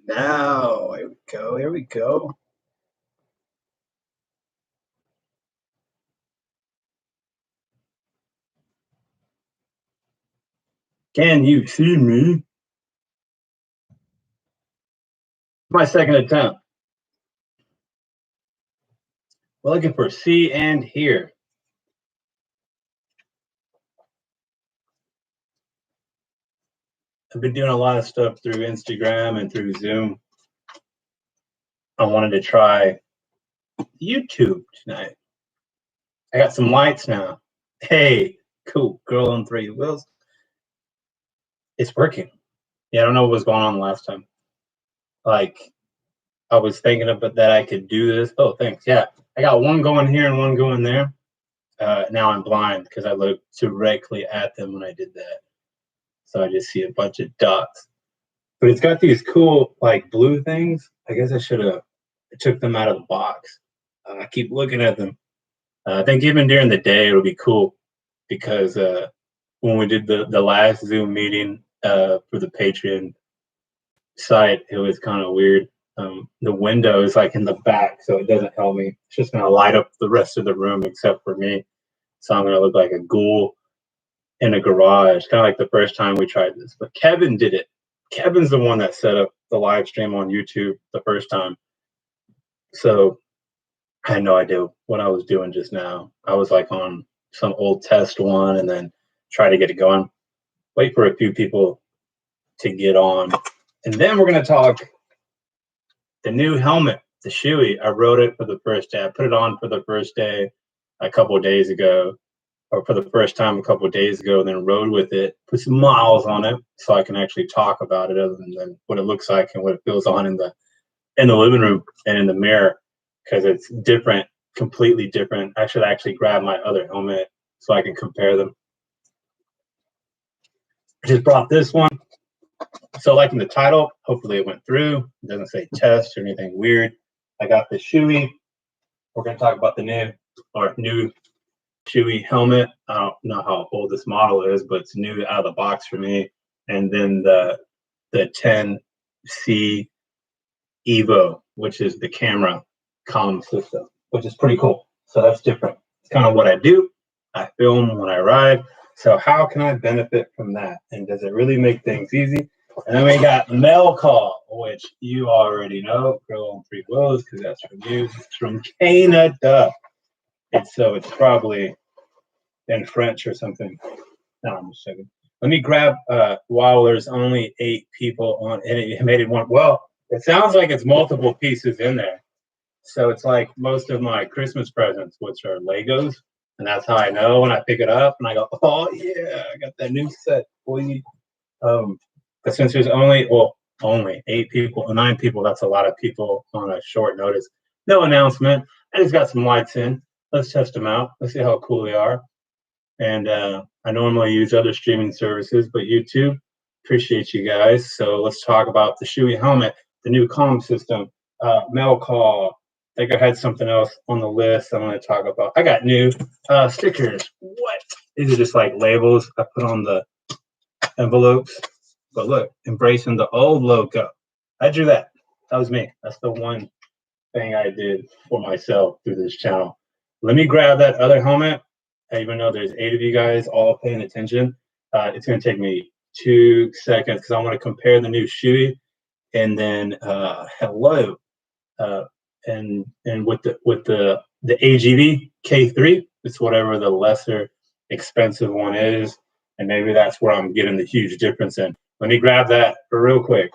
Now, here we go, here we go. Can you see me? My second attempt. We're looking for see and hear. I've been doing a lot of stuff through Instagram and through Zoom. I wanted to try YouTube tonight. I got some lights now. Hey, cool, girl on 3 wheels. It's working. Yeah, I don't know what was going on last time. Like, I was thinking about that I could do this. Oh, thanks. Yeah, I got one going here and one going there. Now I'm blind because I looked directly at them when I did that. So I just see a bunch of dots. But it's got these cool, like, blue things. I guess I should have took them out of the box. I keep looking at them. I think even during the day it'll be cool because when we did the last Zoom meeting for the Patreon site, it was kind of weird. The window is like in the back, so it doesn't help me. It's just going to light up the rest of the room except for me. So I'm going to look like a ghoul in a garage, kind of like the first time we tried this. But Kevin did it. Kevin's the one that set up the live stream on YouTube the first time. So I had no idea what I was doing just now. I was like on some old test one and then try to get it going. Wait for a few people to get on. And then we're going to talk the new helmet, the Shoei. I wrote it for the first day. I put it on for the first day a couple of days ago, or for the first time a couple of days ago, and then rode with it, put some miles on it so I can actually talk about it other than what it looks like and what it feels on in the living room and in the mirror, because it's different, completely different. I should actually grab my other helmet so I can compare them. I just brought this one. So like in the title, hopefully it went through. It doesn't say test or anything weird. I got the Shoei. We're going to talk about the new Shoei helmet. I don't know how old this model is, but it's new out of the box for me. And then the 10C Evo, which is the camera comm system, which is pretty cool. So that's different. It's kind of what I do. I film when I ride. So how can I benefit from that? And does it really make things easy? And then we got mail call, which you already know, girl on 3 wheels, because that's from you. It's from Canada. And so it's probably in French or something. No, I'm just checking. Let me grab while there's only 8 people on, and it made it one. Well, it sounds like it's multiple pieces in there. So it's like most of my Christmas presents, which are Legos. And that's how I know when I pick it up and I go, oh yeah, I got that new set, boy. But since there's only 8 people, 9 people, that's a lot of people on a short notice. No announcement. I just got some lights in. Let's test them out. Let's see how cool they are. And I normally use other streaming services, but YouTube, appreciate you guys. So let's talk about the Shoei helmet, the new comm system, mail call. I think I had something else on the list I want to talk about. I got new stickers. What? These are just like labels I put on the envelopes. But look, embracing the old logo. I drew that. That was me. That's the one thing I did for myself through this channel. Let me grab that other helmet. Even though there's 8 of you guys all paying attention, it's going to take me 2 seconds because I want to compare the new Shoei and then hello. And with the AGV K3, it's whatever the lesser expensive one is, and maybe that's where I'm getting the huge difference in. Let me grab that real quick.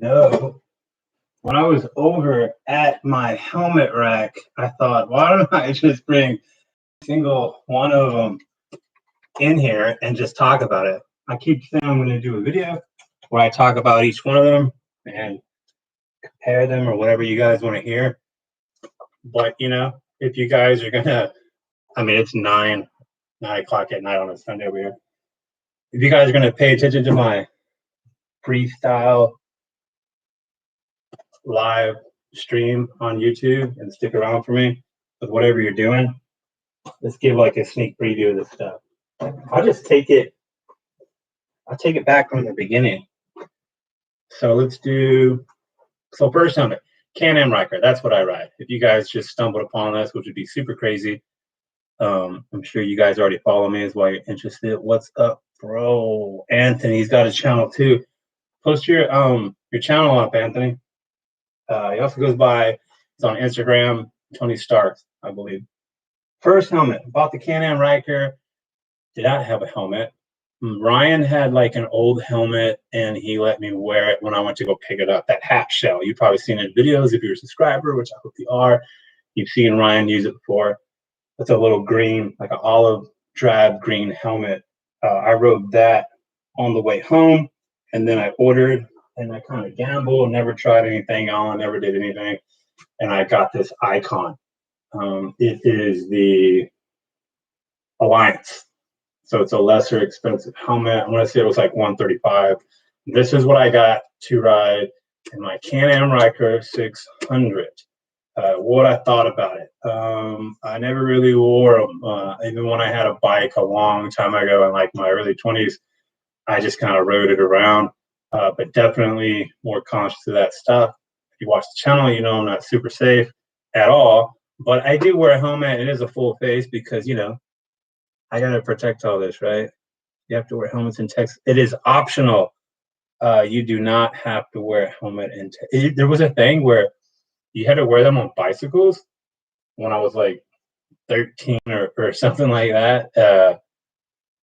No. When I was over at my helmet rack, I thought, why don't I just bring a single one of them in here and just talk about it? I keep saying I'm going to do a video where I talk about each one of them, and pair them or whatever you guys want to hear. But you know, if you guys are gonna, I mean, it's 9 o'clock at night on a Sunday over here. If you guys are gonna pay attention to my freestyle live stream on YouTube and stick around for me with whatever you're doing, let's give like a sneak preview of this stuff. I'll just take it back from the beginning. So let's do, so first helmet, Can-Am Ryker, that's what I ride. If you guys just stumbled upon this, which would be super crazy, I'm sure you guys already follow me as well. You're interested. What's up, bro? Anthony's got a channel too. Post your channel up, Anthony. He also goes by, it's on Instagram, Tony Starks, I believe. First helmet, bought the Can-Am Ryker. Did not have a helmet. Ryan had like an old helmet and he let me wear it when I went to go pick it up. That half shell. You've probably seen it in videos if you're a subscriber, which I hope you are. You've seen Ryan use it before. It's a little green, like an olive drab green helmet. I rode that on the way home and then I ordered and I kind of gambled, never tried anything on, never did anything. And I got this Icon. It is the Alliance. So it's a lesser expensive helmet. I'm gonna say it was like $135. This is what I got to ride in my Can-Am Ryker 600. What I thought about it. I never really wore them. Even when I had a bike a long time ago in like my early 20s, I just kind of rode it around. But definitely more conscious of that stuff. If you watch the channel, you know I'm not super safe at all. But I do wear a helmet. It is a full face because, you know, I gotta protect all this, right? You have to wear helmets in Texas. It is optional. You do not have to wear a helmet in Texas. There was a thing where you had to wear them on bicycles when I was like 13 or something like that.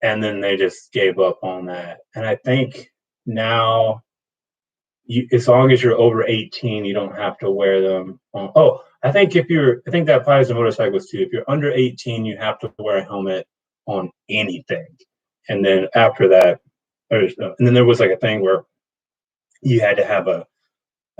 And then they just gave up on that. And I think now, as long as you're over 18, you don't have to wear them on. Oh, I think that applies to motorcycles too. If you're under 18, you have to wear a helmet on anything. And then after that, and then there was like a thing where you had to have a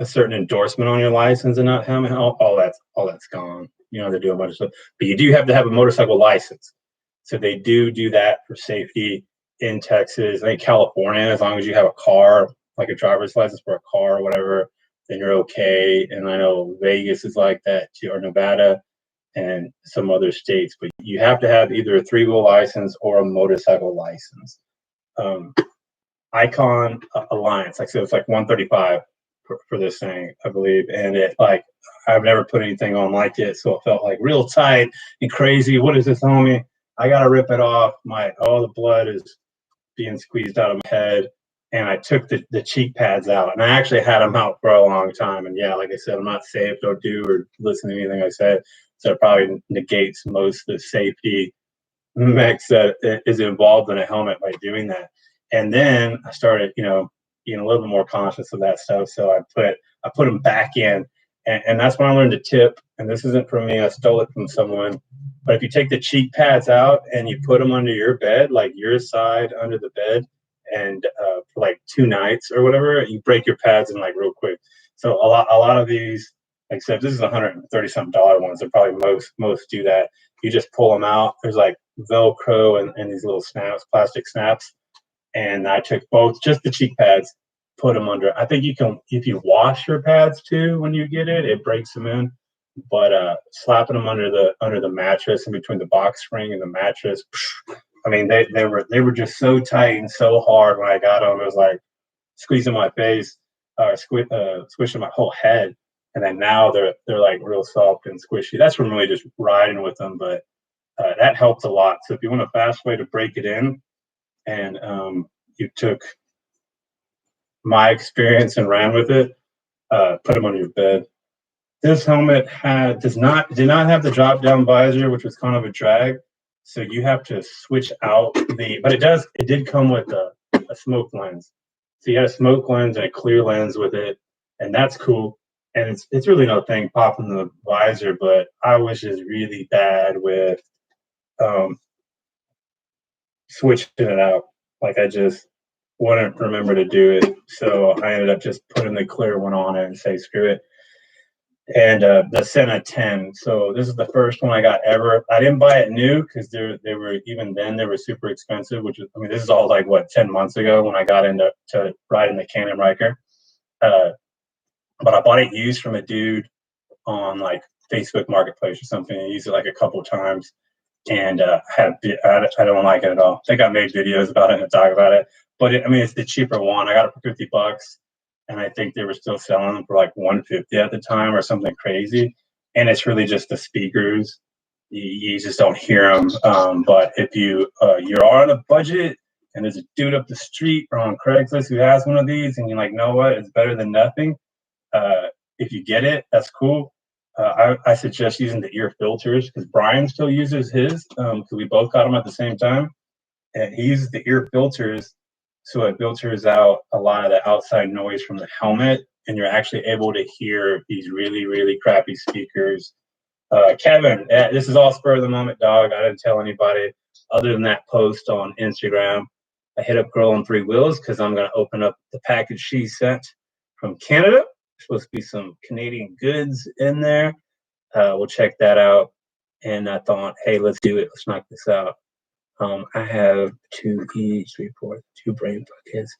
certain endorsement on your license and not helmet. All that's gone. You know, they do a bunch of stuff, but you do have to have a motorcycle license. So they do that for safety in Texas. I think California, as long as you have a car, like a driver's license for a car or whatever, then you're okay. And I know Vegas is like that too, or Nevada and some other states, but you have to have either a 3-wheel license or a motorcycle license. Icon Alliance, like I said, it's like $135 for this thing, I believe. And it, like, I've never put anything on like it, so it felt like real tight and crazy. What is this on me? I gotta rip it off. All the blood is being squeezed out of my head. And I took the cheek pads out, and I actually had them out for a long time. And yeah, like I said, I'm not safe. Don't do or listen to anything I said. So it probably negates most of the safety mix that is involved in a helmet by doing that. And then I started, you know, being a little bit more conscious of that stuff. So I put them back in, and that's when I learned to tip. And this isn't from me; I stole it from someone. But if you take the cheek pads out and you put them under your bed, like your side under the bed, and for like 2 nights or whatever, you break your pads in like real quick. So a lot of these, except this is $130-something ones, and probably most do that. You just pull them out. There's like Velcro and these little snaps, plastic snaps. And I took both, just the cheek pads, put them under. I think you can, if you wash your pads too when you get it, it breaks them in. But slapping them under the mattress, in between the box spring and the mattress, I mean, they were just so tight and so hard when I got them. It was like squeezing my face, or squishing my whole head. And then now they're like real soft and squishy. That's from really just riding with them, but that helps a lot. So if you want a fast way to break it in, and you took my experience and ran with it, put them under your bed. This helmet did not have the drop down visor, which was kind of a drag. So you have to switch out but it did come with a smoke lens. So you had a smoke lens and a clear lens with it, and that's cool. And it's really no thing popping the visor, but I was just really bad with switching it out. Like, I just wouldn't remember to do it. So I ended up just putting the clear one on it and say, screw it. and the Sena 10. So this is the first one I got ever. I didn't buy it new because they were, even then they were super expensive. Which is, I mean, this is all like what, 10 months ago when I got into riding the Canon Ryker. But I bought it used from a dude on like Facebook Marketplace or something. I used it like a couple of times, and I don't like it at all. I think I made videos about it and talk about it. But I mean, it's the cheaper one. I got it for $50, and I think they were still selling them for like $150 at the time or something crazy. And it's really just the speakers. You just don't hear them. But if you're on a budget and there's a dude up the street or on Craigslist who has one of these, and you're like, know what, it's better than nothing. If you get it, that's cool. I suggest using the ear filters because Brian still uses his because we both got them at the same time. And he uses the ear filters, so it filters out a lot of the outside noise from the helmet, and you're actually able to hear these really, really crappy speakers. Kevin, this is all spur of the moment, dog. I didn't tell anybody other than that post on Instagram. I hit up Girl on Three Wheels because I'm going to open up the package she sent from Canada. There's supposed to be some Canadian goods in there. We'll check that out. And I thought, hey, let's do it. Let's knock this out. I have two brain buckets.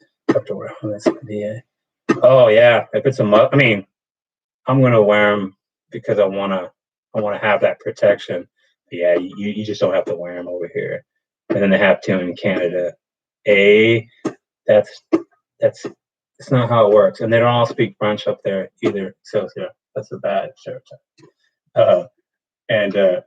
Oh yeah, if it's I mean, I'm gonna wear them because I wanna have that protection. But yeah, you just don't have to wear them over here, and then they have to in Canada. That's not how it works, and they don't all speak French up there either. So yeah, that's a bad stereotype. And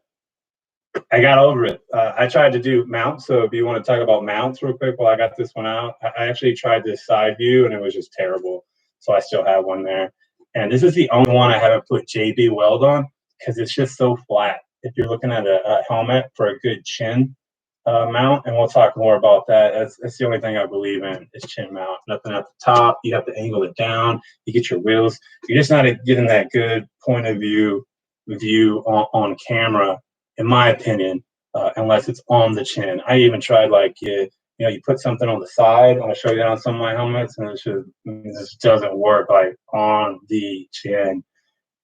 I got over it. I tried to do mounts. So if you want to talk about mounts real quick while I got this one out, I actually tried this side view and it was just terrible. So I still have one there. And this is the only one I haven't put JB Weld on because it's just so flat. If you're looking at a helmet for a good chin mount, and we'll talk more about that. That's the only thing I believe in is chin mount. Nothing at the top. You have to angle it down. You get your wheels. You're just not getting that good point of view on camera, in my opinion, unless it's on the chin. I even tried like you put something on the side. I want to show you that on some of my helmets, and it just doesn't work like on the chin.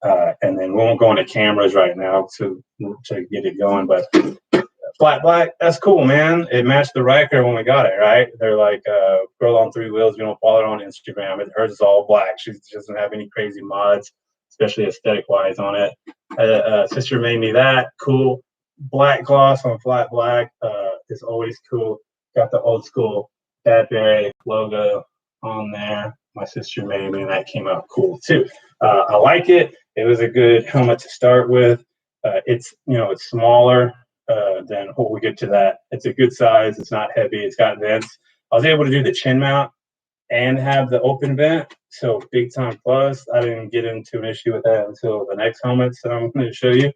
And then we won't go into cameras right now to get it going, but flat black, that's cool, man. It matched the Ryker when we got it, right? They're like, Girl on Three Wheels. We don't follow her on Instagram. Hers is all black. She doesn't have any crazy mods, especially aesthetic-wise on it. Sister made me that. Cool. Black gloss on flat black is always cool. Got the old school Badberry logo on there. My sister made me, and that came out cool too. I like it. It was a good helmet to start with. It's smaller than what we get to that. It's a good size. It's not heavy. It's got vents. I was able to do the chin mount and have the open vent. So big time plus. I didn't get into an issue with that until the next helmets that I'm going to show you.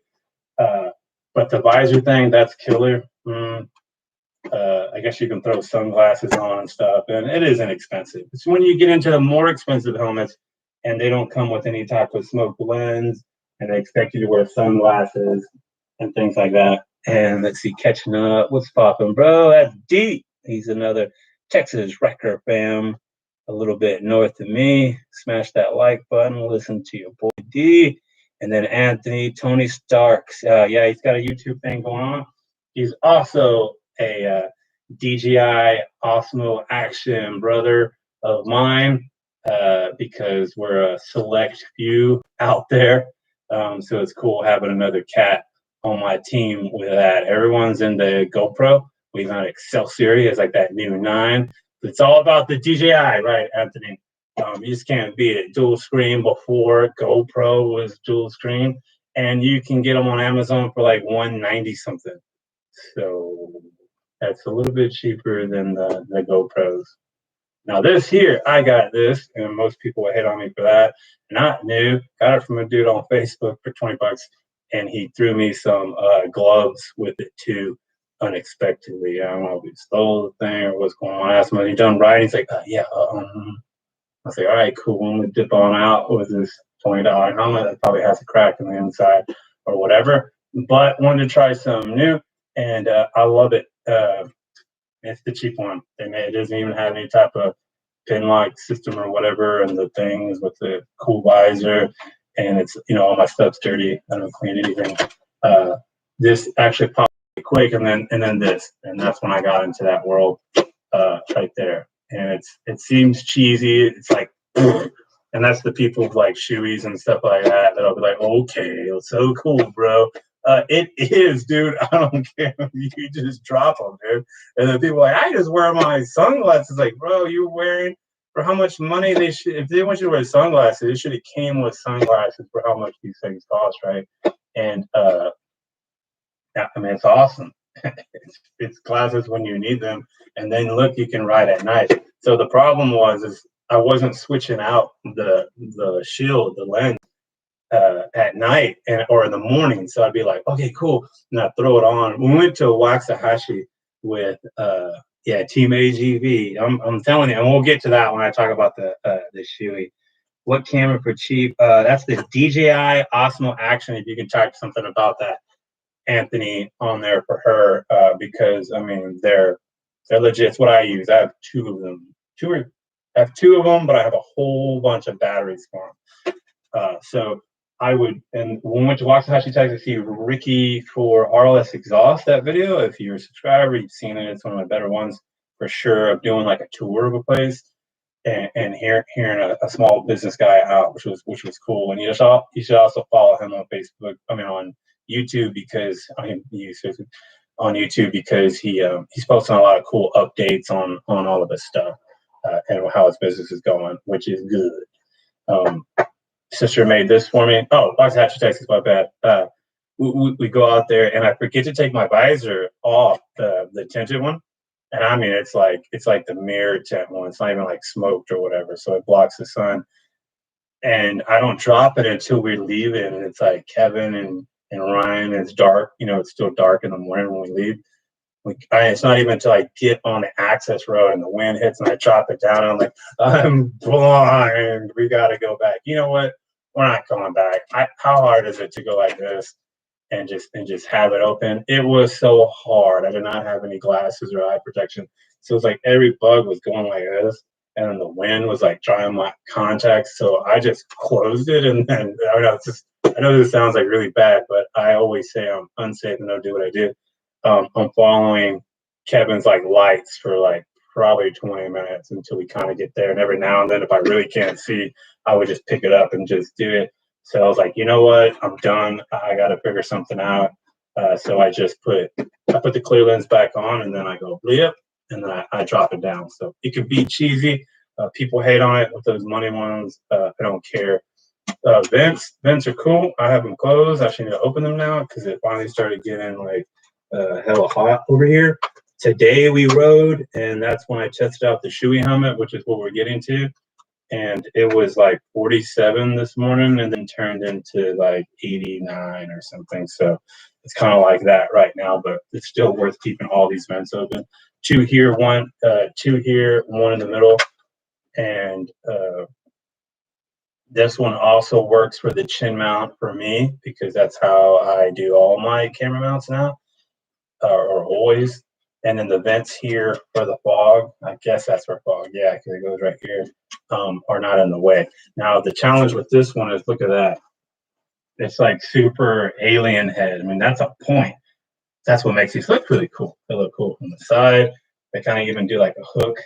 But the visor thing, that's killer. I guess you can throw sunglasses on and stuff, and it is inexpensive. It's when you get into the more expensive helmets and they don't come with any type of smoke lens, and they expect you to wear sunglasses and things like that. And let's see, catching up. What's popping, bro? That's D. He's another Texas Ryker fam, a little bit north of me. Smash that like button. Listen to your boy D. And then Anthony, Tony Starks. Yeah, he's got a YouTube thing going on. He's also a DJI Osmo Action brother of mine because we're a select few out there. So it's cool having another cat on my team with that. Everyone's in the GoPro. We've got Excelsior. It's like that new 9. It's all about the DJI, right, Anthony? You just can't beat it. Dual screen before GoPro was dual screen, and you can get them on Amazon for like $190 something. So that's a little bit cheaper than the GoPros. Now this here, I got this, and most people will hate on me for that. Not new. Got it from a dude on Facebook for $20, and he threw me some gloves with it too, unexpectedly. I don't know if he stole the thing or what's going on. I asked him, "Have you done right?" He's like, "Yeah." I was like, "All right, cool. I'm gonna dip on out with this $20 helmet that probably has a crack in the inside or whatever." But wanted to try something new, and I love it. It's the cheap one. It doesn't even have any type of pin lock system or whatever, and the things with the cool visor. and it's, you know, all my stuff's dirty. I don't clean anything. This actually popped quick, and then this, and that's when I got into that world right there. And it seems cheesy. It's like, and that's the people like Shoeis and stuff like that that'll be like, okay, it's so cool, bro. It is, dude. I don't care if you just drop them, dude. And then people are like, I just wear my sunglasses. Like, bro, you wearing for how much money they should? If they want you to wear sunglasses, it should have came with sunglasses for how much these things cost, right? And yeah, I mean, it's awesome. It's glasses when you need them, and then look, you can ride at night. So the problem is I wasn't switching out the shield, the lens at night or in the morning. So I'd be like, okay, cool, and I throw it on. We went to Waxahachie with Team AGV. I'm telling you, and we'll get to that when I talk about the Shoei. What camera for cheap? That's the DJI Osmo Action. If you can type something about that, Anthony, on there for her, because I mean they're legit. It's what I use. I have two of them. I have two of them, but I have a whole bunch of batteries for them. So I would, and when we went to Waxahachie, Texas, see Ricky for RLS Exhaust, that video. If you're a subscriber, you've seen it. It's one of my better ones for sure, of doing like a tour of a place and hearing a small business guy out, which was cool. And you should also follow him on Facebook. I mean on YouTube, because on YouTube because he's posting a lot of cool updates on all of his stuff and how his business is going, which is good. Sister made this for me. Oh, Waxahachie, Texas, my bad. We go out there and I forget to take my visor off, the tinted one, and I mean it's like the mirror tint one. It's not even like smoked or whatever, so it blocks the sun. And I don't drop it until we leave it, and it's like Kevin and Ryan. It's dark, you know, it's still dark in the morning when we leave. It's not even until I get on the access road and the wind hits and I drop it down. And I'm like, I'm blind. We got to go back. You know what? We're not going back. How hard is it to go like this and just have it open? It was so hard. I did not have any glasses or eye protection, so it was like every bug was going like this, and then the wind was like drying my contacts. So I just closed it, and then I know this sounds like really bad, but I always say I'm unsafe and don't do what I do. I'm following Kevin's like lights for like probably 20 minutes until we kind of get there. And every now and then, if I really can't see, I would just pick it up and just do it. So I was like, you know what? I'm done. I got to figure something out. So I just put the clear lens back on, and then I go bleep, and then I drop it down. So it could be cheesy. People hate on it with those money ones. I don't care. Vents are cool. I have them closed. I actually need to open them now because it finally started getting like hella hot over here. Today we rode, and that's when I tested out the Shoei helmet, which is what we're getting to. And it was like 47 this morning, and then turned into like 89 or something. So it's kind of like that right now, but it's still worth keeping all these vents open. Two here, one in the middle, and this one also works for the chin mount for me, because that's how I do all my camera mounts now, or always. And then the vents here for the fog, I guess that's for fog, yeah, because it goes right here, are not in the way. Now the challenge with this one is, look at that. It's like super alien head. I mean, that's a point. That's what makes these look really cool. They look cool from the side. They kind of even do like a hook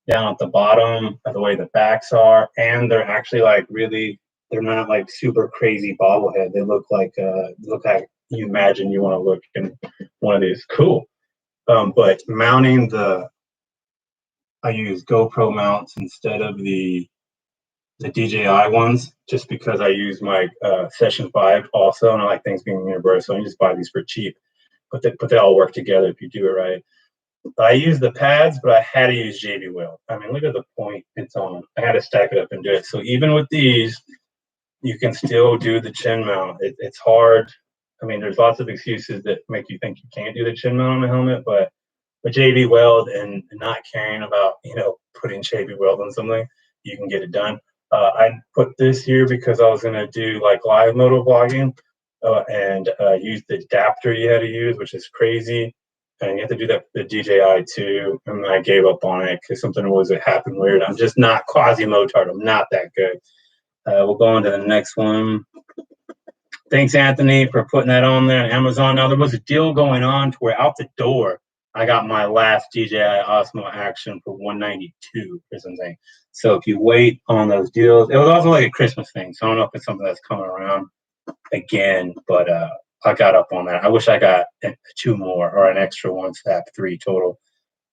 down at the bottom by the way the backs are, and they're actually like really, they're not like super crazy bobblehead. They look like you imagine you want to look in one of these. Cool. But mounting I use GoPro mounts instead of the DJI ones, just because I use my Session 5 also, and I like things being universal. You just buy these for cheap, but they all work together if you do it right. I use the pads, but I had to use JB Weld. I mean, look at the point it's on. I had to stack it up and do it. So even with these, you can still do the chin mount. It's hard. I mean, there's lots of excuses that make you think you can't do the chin mount on the helmet, but with JB Weld and not caring about, putting JB Weld on something, you can get it done. I put this here because I was going to do like live motovlogging and use the adapter you had to use, which is crazy. And you have to do that with the DJI too. And I gave up on it because something was happened weird. I'm just not quasi motard. I'm not that good. We'll go on to the next one. Thanks, Anthony, for putting that on there on Amazon. Now, there was a deal going on to where out the door, I got my last DJI Osmo Action for $192 or something. So if you wait on those deals, it was also like a Christmas thing. So I don't know if it's something that's coming around again, but I got up on that. I wish I got 2 more or an extra one, so I have 3 total.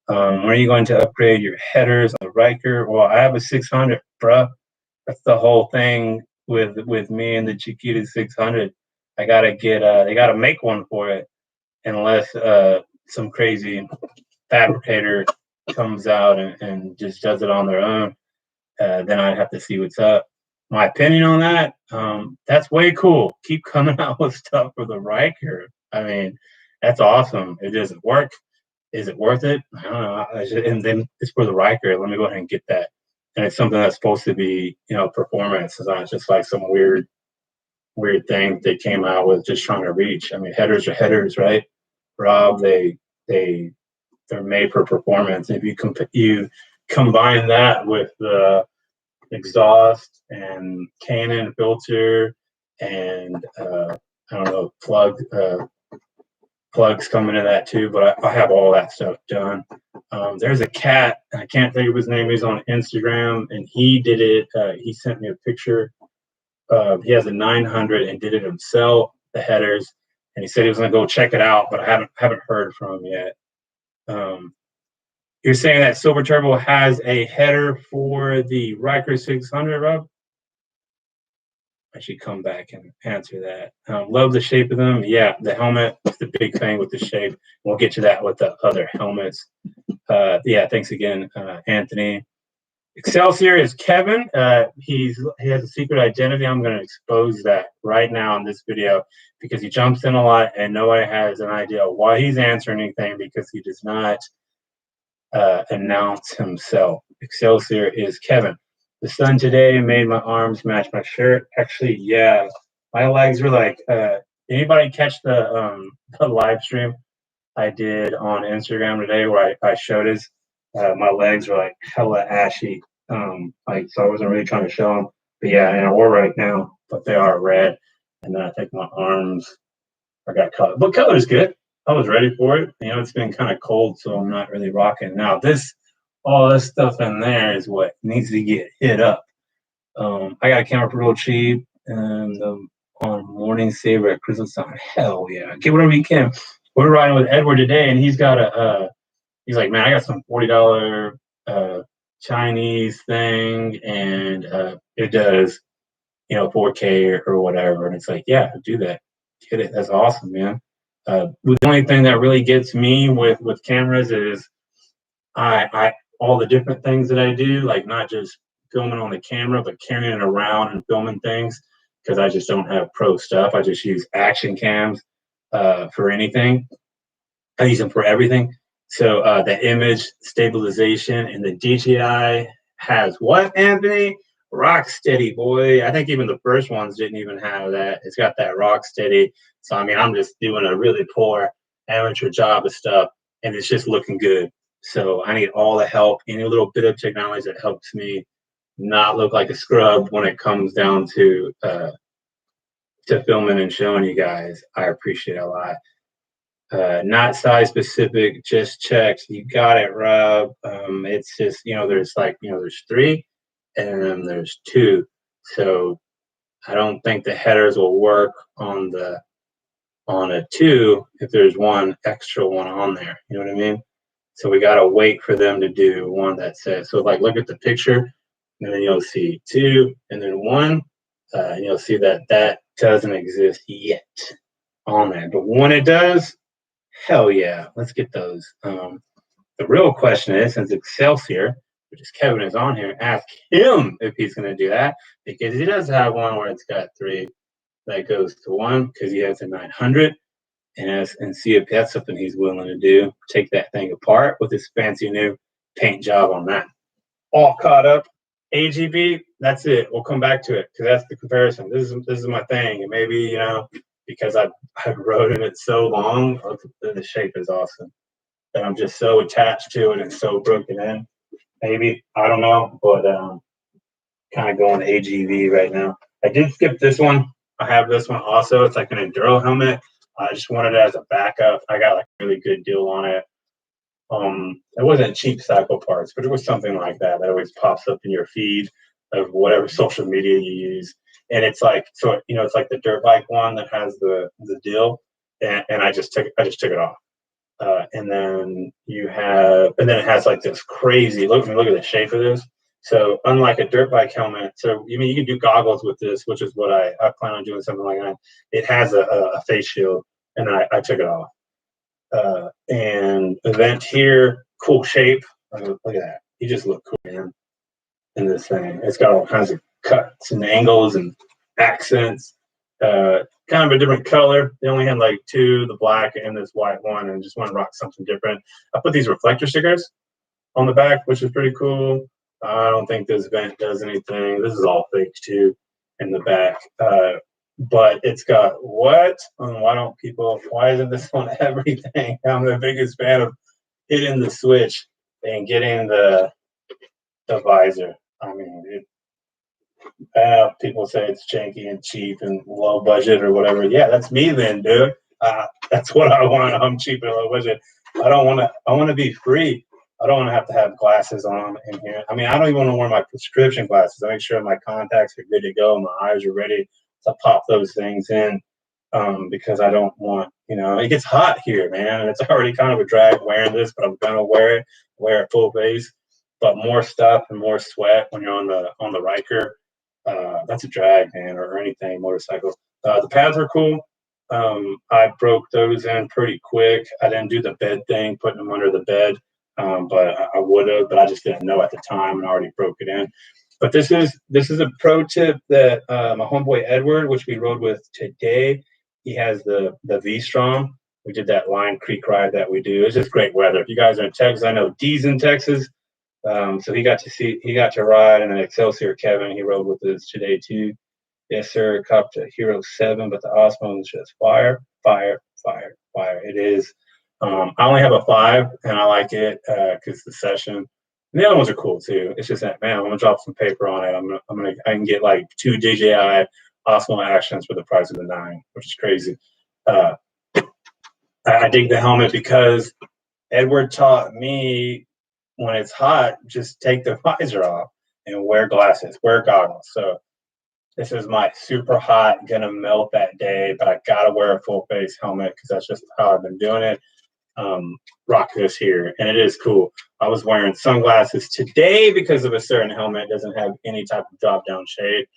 When are you going to upgrade your headers on the Ryker? Well, I have a 600, bruh. That's the whole thing with me and the Chiquita 600. I gotta get they gotta make one for it, unless some crazy fabricator comes out and just does it on their own. Then I'd have to see what's up. My opinion on that, that's way cool. Keep coming out with stuff for the Ryker. I mean, that's awesome. It doesn't work. Is it worth it? I don't know. And then it's for the Ryker. Let me go ahead and get that. And it's something that's supposed to be, performance. It's not just like some weird thing they came out with just trying to reach. I mean, headers are headers, right? Rob, they're made for performance. If you combine that with the exhaust and Canon filter and I don't know, plugs coming to that too, but I have all that stuff done. There's a cat, I can't think of his name. He's on Instagram, and he did it. He sent me a picture. He has a 900 and did it himself, the headers, and he said he was going to go check it out, but I haven't heard from him yet. You're saying that Silver Turbo has a header for the Ryker 600, Rob? I should come back and answer that. Love the shape of them. Yeah, the helmet is the big thing with the shape. We'll get to that with the other helmets. Yeah, thanks again, Anthony. Excelsior is Kevin. He has a secret identity. I'm going to expose that right now in this video because he jumps in a lot and nobody has an idea why he's answering anything because he does not announce himself. Excelsior is Kevin. The sun today made my arms match my shirt. Actually, yeah, my legs were like. Anybody catch the live stream I did on Instagram today where I showed his? My legs were like hella ashy. So I wasn't really trying to show them. But yeah, and I wore right now, but they are red. And then I think my arms, I got color. But color's good. I was ready for it. It's been kind of cold, so I'm not really rocking. Now all this stuff in there is what needs to get hit up. I got a camera for real cheap, and on Morning Saver at Crystal Sun. Hell yeah, get whatever you can. We're riding with Edward today, and he's got he's like, man, I got some $40 Chinese thing, and it does, 4K or whatever. And it's like, yeah, do that, get it. That's awesome, man. The only thing that really gets me with cameras is I all the different things that I do, like not just filming on the camera, but carrying it around and filming things because I just don't have pro stuff. I just use action cams for anything. I use them for everything. So the image stabilization and the DJI has what, Anthony? Rock steady, boy. I think even the first ones didn't even have that. It's got that rock steady. So I mean, I'm just doing a really poor amateur job of stuff, and it's just looking good. So I need all the help, any little bit of technology that helps me not look like a scrub when it comes down to filming and showing you guys. I appreciate it a lot. Not size specific, just checks. You got it, Rob. It's just, there's there's 3 and then there's 2. So I don't think the headers will work on a 2 if there's one extra one on there. You know what I mean? So we got to wait for them to do one that says, so like look at the picture and then you'll see 2 and then 1. And you'll see that doesn't exist yet on there. But when it does, hell yeah, let's get those. The real question is, since Excelsior, which is Kevin, is on here, ask him if he's going to do that because he does have one where it's got 3 that goes to 1 because he has a 900 and see if that's something he's willing to do. Take that thing apart with his fancy new paint job on that. All caught up. AGV, that's it. We'll come back to it because that's the comparison. This is my thing, and maybe because I've rode in it so long, the shape is awesome. And I'm just so attached to it and so broken in. Maybe, I don't know, but kind of going to AGV right now. I did skip this one. I have this one also. It's like an enduro helmet. I just wanted it as a backup. I got like a really good deal on it. It wasn't cheap cycle parts, but it was something like that. That always pops up in your feed of whatever social media you use. And it's like, so, you know, it's like the dirt bike one that has the deal. And I just took it off. And then it has like this crazy, look at the shape of this. So unlike a dirt bike helmet, so you mean you can do goggles with this, which is what I plan on doing, something like that. It has a face shield, and I took it off. And event here, cool shape. Look at that. You just look cool, man, in this thing. It's got all kinds of cuts and angles and accents. Kind of a different color. They only had like two, the black and this white one, and just want to rock something different. I put these reflector stickers on the back, which is pretty cool. I don't think this vent does anything. This is all fake too in the back. But it's got what? Why isn't this on everything? I'm the biggest fan of hitting the switch and getting the visor. I mean, people say it's janky and cheap and low budget or whatever. Yeah, that's me then, dude. That's what I want. I'm cheap and low budget. I want to be free. I don't want to have glasses on in here. I mean, I don't even want to wear my prescription glasses. I make sure my contacts are good to go. My eyes are ready to pop those things in, because I don't want, it gets hot here, man. And it's already kind of a drag wearing this, but I'm going to wear it full face. But more stuff and more sweat when you're on the Ryker, that's a drag, man, or anything motorcycle. The pads were cool. I broke those in pretty quick. I didn't do the bed thing, putting them under the bed. But I would have, but I just didn't know at the time and already broke it in. But this is a pro tip that my homeboy Edward, which we rode with today, he has the V-Strom. We did that Line Creek ride that we do. It's just great weather. If you guys are in Texas, I know D's in Texas, so he got to ride in an Excelsior. Kevin, he rode with us today too. Yes, sir. Copped a Hero 7, but the Osmo is just fire. It is. I only have a 5, and I like it because the session. And the other ones are cool too. It's just that, man, I'm gonna drop some paper on it. I can get like 2 DJI Osmo Actions for the price of the 9, which is crazy. I dig the helmet because Edward taught me when it's hot, just take the visor off and wear glasses, wear goggles. So this is my super hot, gonna melt that day, but I gotta wear a full face helmet because that's just how I've been doing it. Rock this here, and it is cool. I was wearing sunglasses today because of a certain helmet doesn't have any type of drop down shade,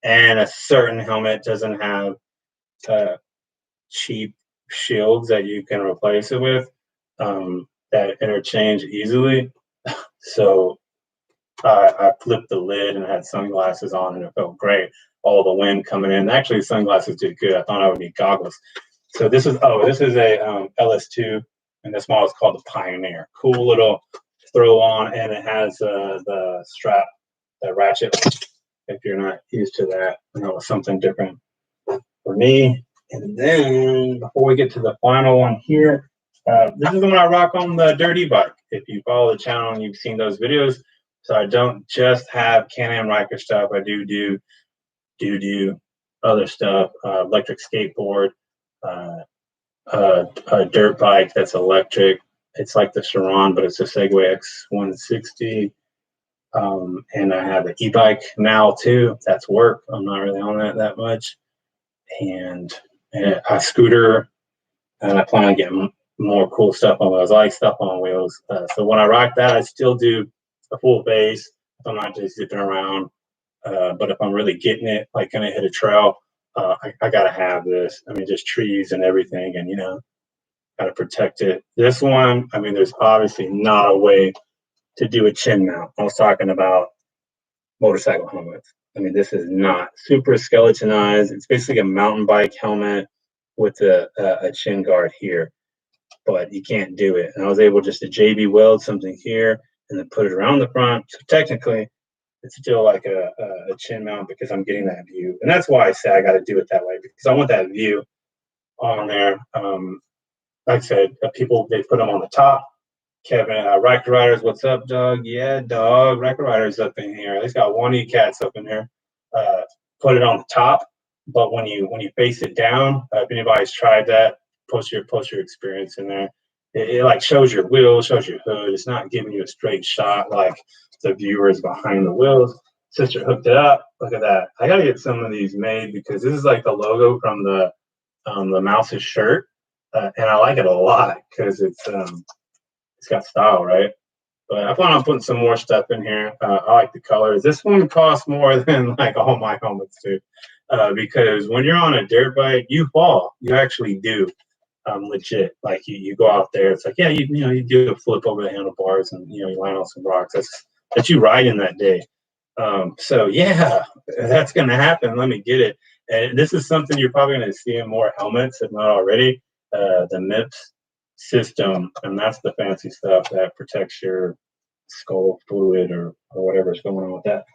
and a certain helmet doesn't have cheap shields that you can replace it with that interchange easily. So I flipped the lid and I had sunglasses on, and it felt great. All the wind coming in. Actually, sunglasses did good. I thought I would need goggles. So this is a LS2. And this model is called the Pioneer. Cool little throw on, and it has the strap, the ratchet. If you're not used to that, something different for me. And then before we get to the final one here, this is the one I rock on the dirty bike. If you follow the channel and you've seen those videos, so I don't just have Can-Am Ryker stuff. I do other stuff, electric skateboard. A dirt bike that's electric. It's like the Chiron, but it's a Segway X160. And I have an e-bike now too. That's work. I'm not really on that much. And a scooter, and I plan on getting more cool stuff on wheels. I like stuff on wheels. So when I rock that, I still do a full face. I'm not just zipping around. But if I'm really getting it, like gonna hit a trail, I gotta have this. I mean, just trees and everything, and gotta protect it. This one, I mean, there's obviously not a way to do a chin mount. I was talking about motorcycle helmets. I mean, this is not super skeletonized. It's basically a mountain bike helmet with a chin guard here, but you can't do it. And I was able just to JB weld something here and then put it around the front. So technically, it's still like a chin mount because I'm getting that view. And that's why I say I got to do it that way, because I want that view on there. Like I said, people, they put them on the top. Kevin, Ryker Riders, what's up, dog? Yeah, dog. Ryker Riders up in here. At least got one E-Cats up in here. Put it on the top, but when you face it down, if anybody's tried that, post your experience in there. It like shows your wheels, shows your hood. It's not giving you a straight shot like the viewers behind the wheels. Sister hooked it up. Look at that. I gotta get some of these made because this is like the logo from the mouse's shirt, and I like it a lot because it's got style, right? But I plan on putting some more stuff in here. I like the colors. This one costs more than like all my helmets do, because when you're on a dirt bike, you fall. You actually do, legit. Like you go out there, it's like, yeah, you do a flip over the handlebars and you land on some rocks. That's you riding that day. So yeah, that's gonna happen. Let me get it. And this is something you're probably gonna see in more helmets, if not already. The MIPS system, and that's the fancy stuff that protects your skull fluid or whatever's going on with that.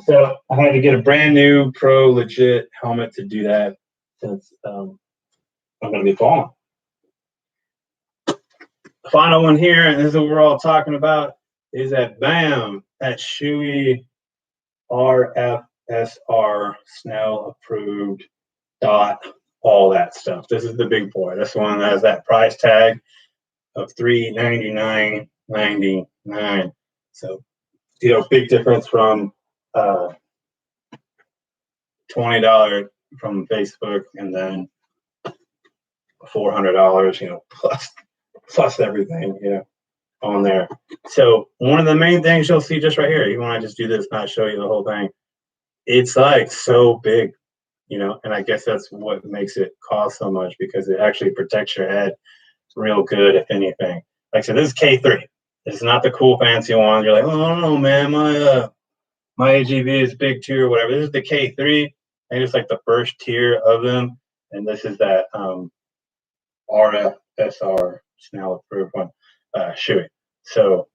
So I had to get a brand new pro legit helmet to do that since I'm going to be falling. Final one here, and this is what we're all talking about, is that that Shoei RFSR Snell approved dot, all that stuff. This is the big boy. This one has that price tag of $399.99. So, big difference from $20 from Facebook, and then $400, plus everything, on there. So one of the main things you'll see just right here, even when I just do this, not show you the whole thing, it's like so big, and I guess that's what makes it cost so much, because it actually protects your head real good, if anything. Like I said, this is K3. This is not the cool fancy one. You're like, oh no, man, my AGV is big too, or whatever. This is the K3. I think it's like the first tier of them, and this is that RFSR Snell approved one, Shoei. So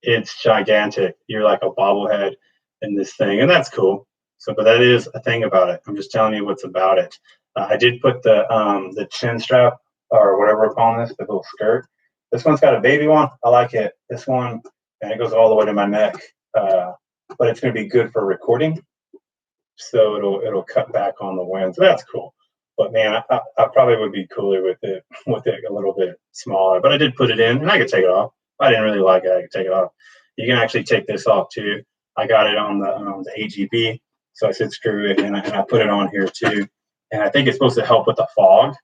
it's gigantic. You're like a bobblehead in this thing, and that's cool. So, but that is a thing about it. I'm just telling you what's about it. I did put the chin strap, or whatever we're calling this, the little skirt. This one's got a baby one. I like it. This one, and it goes all the way to my neck. But it's going to be good for recording, so it'll cut back on the wind. So that's cool. But man, I probably would be cooler with it a little bit smaller. But I did put it in, and I could take it off. If I didn't really like it, I could take it off. You can actually take this off too. I got it on the AGV, so I said screw it, and I put it on here too. And I think it's supposed to help with the fog,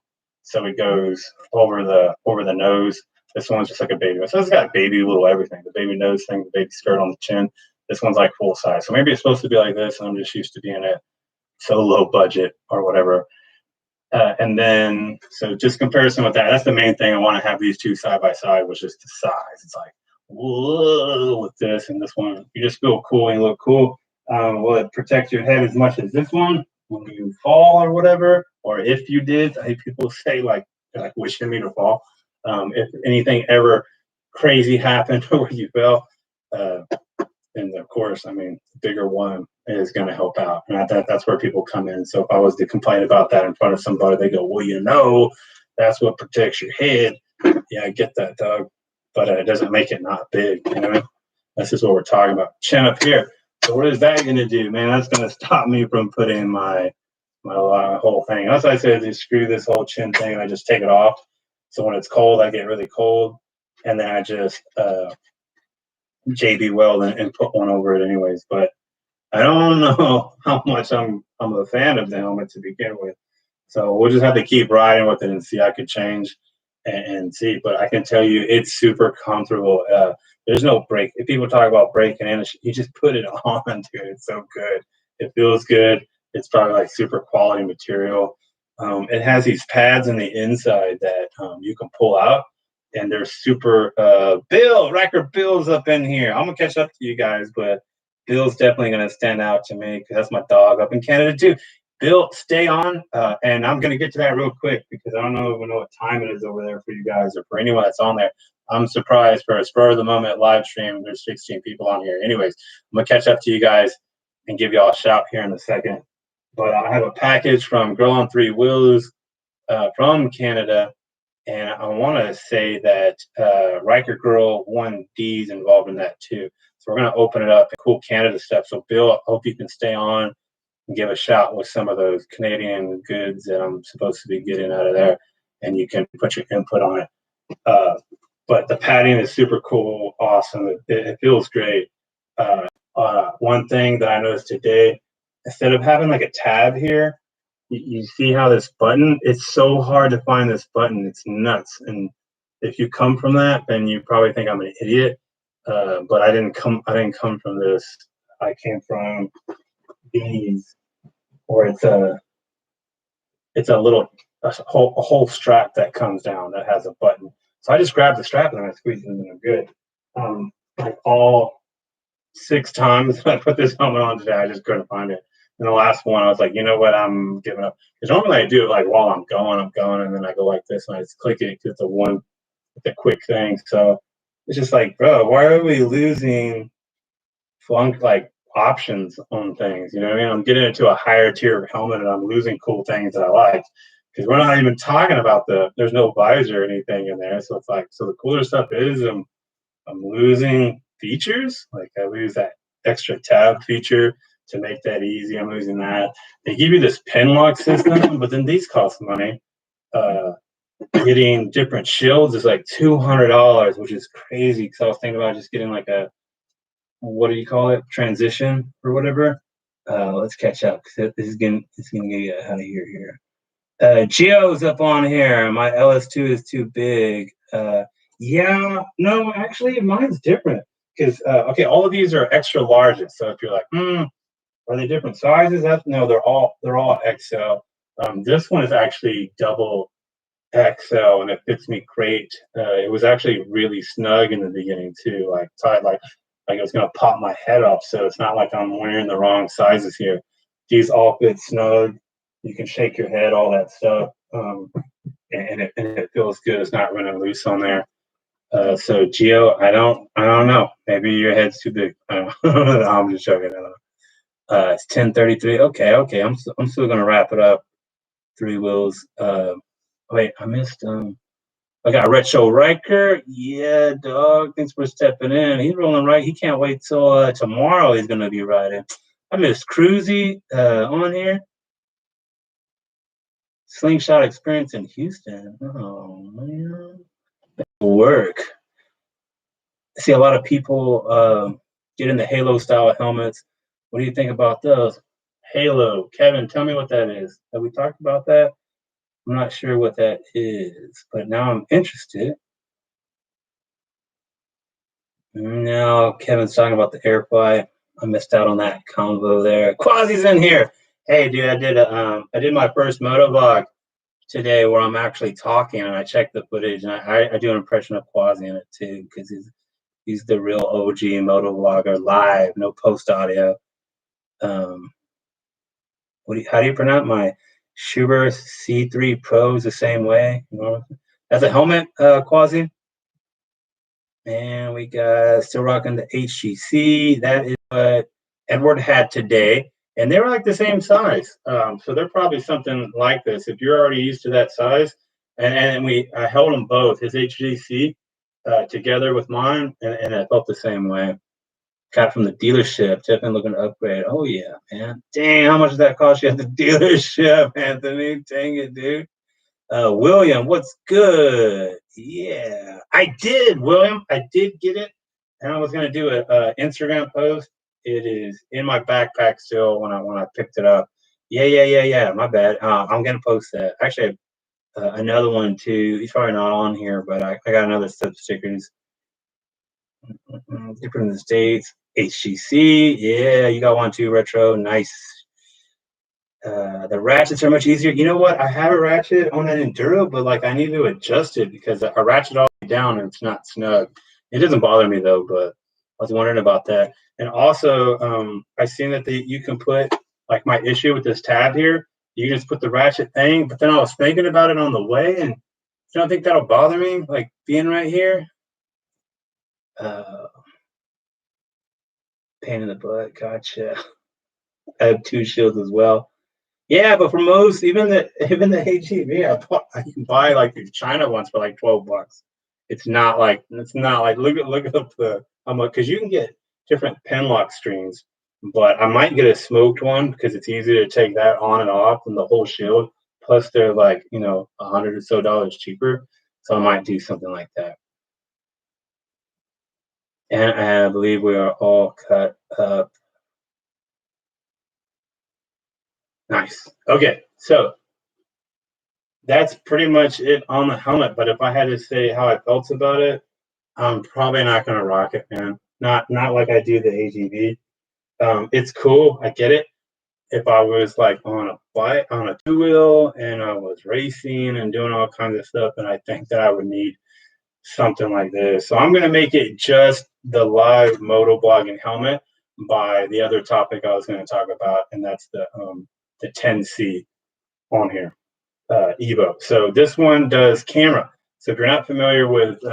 so it goes over the nose. This one's just like a baby. So it's got baby little everything, the baby nose thing, the baby skirt on the chin. This one's like full size. So maybe it's supposed to be like this, and I'm just used to being it so low budget or whatever. And then, so just comparison with that, that's the main thing. I want to have these two side by side, was just the size. It's like, whoa, with this and this one. You just feel cool and you look cool. Will it protect your head as much as this one when you fall or whatever? Or if you did, I hate people say like wishing me to fall. If anything ever crazy happened where you fell, and of course, I mean, the bigger one is going to help out. And that's where people come in. So if I was to complain about that in front of somebody, they go, well, that's what protects your head. Yeah, I get that, Doug. But it doesn't make it not big, This is what we're talking about. Chin up here. So what is that going to do, man? That's going to stop me from putting my whole thing. That's why I said just screw this whole chin thing, and I just take it off. So when it's cold, I get really cold. And then I just JB weld and put one over it anyways. But I don't know how much I'm a fan of the helmet to begin with. So we'll just have to keep riding with it and see. I could change and see. But I can tell you it's super comfortable. There's no break. If people talk about breaking in, you just put it on, dude. It's so good. It feels good. It's probably like super quality material. It has these pads in the inside that you can pull out. And they're super, Ryker Bill's up in here. I'm going to catch up to you guys, but Bill's definitely going to stand out to me because that's my dog up in Canada too. Bill, stay on, and I'm going to get to that real quick because I don't know what time it is over there for you guys or for anyone that's on there. I'm surprised for a spur of the moment live stream. There's 16 people on here. Anyways, I'm going to catch up to you guys and give y'all a shout here in a second. But I have a package from Girl on Three Wheels from Canada. And I want to say that Ryker Girl 1D is involved in that too. So we're going to open it up to cool Canada stuff. So Bill, I hope you can stay on and give a shot with some of those Canadian goods that I'm supposed to be getting out of there, and you can put your input on it. But the padding is super cool, awesome. It feels great. One thing that I noticed today, instead of having like a tab here, you see how this button, it's so hard to find this button. It's nuts. And if you come from that, then you probably think I'm an idiot. But I didn't come from this. I came from these, where it's a whole strap that comes down that has a button. So I just grabbed the strap and I squeezed it in there good. Like all 6 times I put this helmet on today, I just couldn't find it. And the last one, I was like, you know what, I'm giving up. Because normally I do it like while I'm going, and then I go like this and I just click it because it's a quick thing. So it's just like, bro, why are we losing like options on things? You know what I mean? I'm getting into a higher tier helmet and I'm losing cool things that I like. Because we're not even talking about there's no visor or anything in there. So it's like, so the cooler stuff is I'm losing features. Like I lose that extra tab feature to make that easy. I'm losing that. They give you this pin lock system, but then these cost money. Getting different shields is like $200, which is crazy. Because I was thinking about just getting like a, what do you call it, transition or whatever. Let's catch up because it's gonna get out of here. Geo's up on here. My LS2 is too big. Yeah, no, actually, mine's different because okay, all of these are extra larges. So if you're like, are they different sizes? No, they're all XL. This one is actually double XL, and it fits me great. It was actually really snug in the beginning too, like tight, like it was gonna pop my head off. So it's not like I'm wearing the wrong sizes here. These all fit snug. You can shake your head, all that stuff, and it feels good. It's not running loose on there. So Geo, I don't know. Maybe your head's too big. I'm just joking. It's 10:33. Okay. I'm still gonna wrap it up. 3 wheels. Wait, I missed. I got Retro Ryker. Yeah, dog. Thanks for stepping in. He's rolling right. He can't wait till tomorrow. He's gonna be riding. I missed Cruzy on here. Slingshot experience in Houston. Oh man, work. I see a lot of people get in the Halo style helmets. What do you think about those? Halo, Kevin, tell me what that is. Have we talked about that? I'm not sure what that is, but now I'm interested. No, Kevin's talking about the airfly. I missed out on that convo there. Quasi's in here. Hey, dude, I did my first motovlog today where I'm actually talking, and I checked the footage, and I do an impression of Quasi in it too because he's the real OG motovlogger live, no post audio. How do you pronounce my Schuber C3 Pros the same way? That's a helmet, Quasi. And we got still rocking the HGC. That is what Edward had today. And they were like the same size. So they're probably something like this. If you're already used to that size, and I held them both, his HGC together with mine, and it felt the same way. Got from the dealership, definitely looking to upgrade. Oh yeah, man. Dang, how much does that cost you at the dealership, Anthony? Dang it, dude. William, what's good? Yeah, I did, William. I did get it, and I was gonna do a Instagram post. It is in my backpack still when I picked it up. Yeah. My bad. I'm gonna post that. Actually, another one too. He's probably not on here, but I got another set of stickers. Different in the States. HGC. Yeah, you got one too. Retro. Nice. The ratchets are much easier. You know what? I have a ratchet on that Enduro, but like I need to adjust it because I ratchet all the way down and it's not snug. It doesn't bother me though, but I was wondering about that. And also, I seen that you can put like my issue with this tab here. You can just put the ratchet thing, but then I was thinking about it on the way, and you don't think that'll bother me, like being right here? Pain in the butt. Gotcha. I have 2 shields as well. Yeah, but for most, even the AGV, you can buy like these China ones for like $12. It's not like look up the because you can get different pen lock strings, but I might get a smoked one because it's easier to take that on and off than the whole shield. Plus, they're like $100 or so cheaper, so I might do something like that. And I believe we are all cut up. Nice. Okay, so that's pretty much it on the helmet. But if I had to say how I felt about it, I'm probably not gonna rock it, man. Not like I do the AGV. It's cool. I get it. If I was like on a bike, on a two-wheel, and I was racing and doing all kinds of stuff, and I think that I would need something like this. So I'm gonna make it just the live motovlogging helmet by the other topic I was gonna talk about, and that's the 10C on here. Evo. So this one does camera. So if you're not familiar with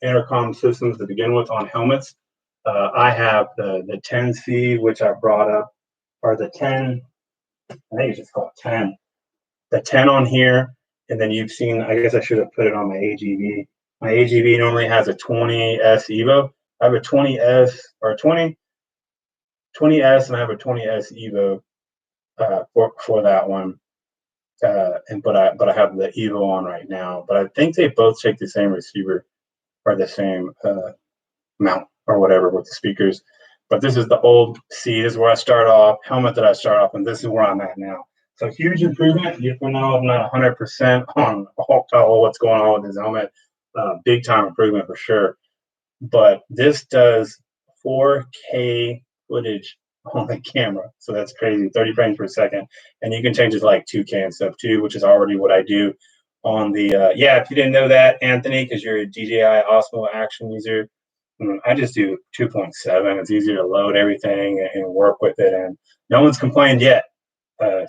intercom systems to begin with on helmets, I have the 10C, which I brought up, or the 10, I think it's just called 10. The 10 on here, and then you've seen, I guess I should have put it on my AGV. My AGV normally has a 20S Evo. I have a 20S or 20S, and I have a 20S Evo for that one. But I have the Evo on right now. But I think they both take the same receiver or the same mount or whatever with the speakers. But this is the old C. This is where I start off, helmet that I start off, and this is where I'm at now. So huge improvement. Even though I'm not 100% on what's going on with this helmet, big time improvement for sure. But this does 4K footage on the camera, so that's crazy. 30 frames per second, and you can change it to like 2K and stuff too, which is already what I do on the. Yeah, if you didn't know that, Anthony, because you're a DJI Osmo Action user, I just do 2.7. It's easier to load everything and work with it, and no one's complained yet.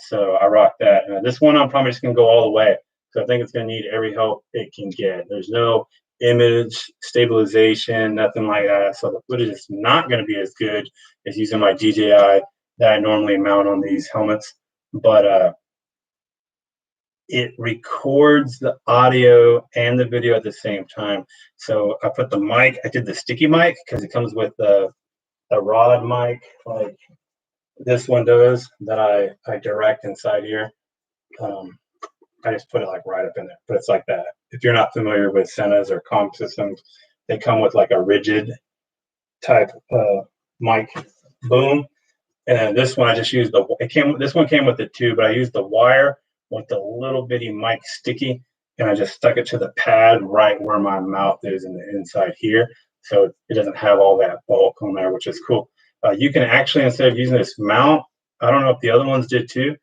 So I rock that. This one I'm probably just gonna go all the way. So I think it's gonna need every help it can get. There's no image stabilization, nothing like that. So the footage is not gonna be as good as using my DJI that I normally mount on these helmets. But it records the audio and the video at the same time. So I put the mic, I did the sticky mic because it comes with the rod mic, like this one does, that I direct inside here. I just put it like right up in there, but it's like that. If you're not familiar with Senas or comp systems, they come with like a rigid type mic boom. And then this one I just used this one came with it too, but I used the wire with the little bitty mic sticky, and I just stuck it to the pad right where my mouth is in the inside here. So it doesn't have all that bulk on there, which is cool. You can actually, instead of using this mount, I don't know if the other ones did too,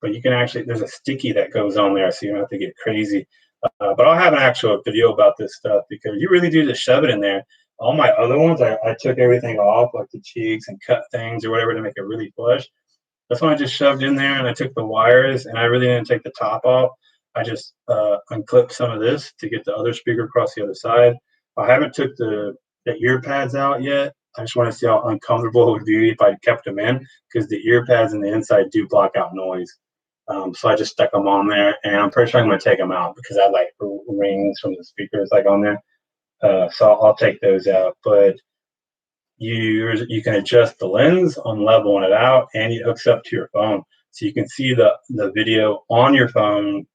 but you can actually, there's a sticky that goes on there, so you don't have to get crazy. But I'll have an actual video about this stuff because you really do just shove it in there. All my other ones, I took everything off, like the cheeks, and cut things or whatever to make it really flush. This one I just shoved in there, and I took the wires, and I really didn't take the top off. I just unclipped some of this to get the other speaker across the other side. I haven't took the ear pads out yet. I just want to see how uncomfortable it would be if I kept them in, because the ear pads in the inside do block out noise. So I just stuck them on there, and I'm pretty sure I'm going to take them out because I like rings from the speakers like on there. So I'll take those out. But you can adjust the lens on leveling it out, and it hooks up to your phone, so you can see the video on your phone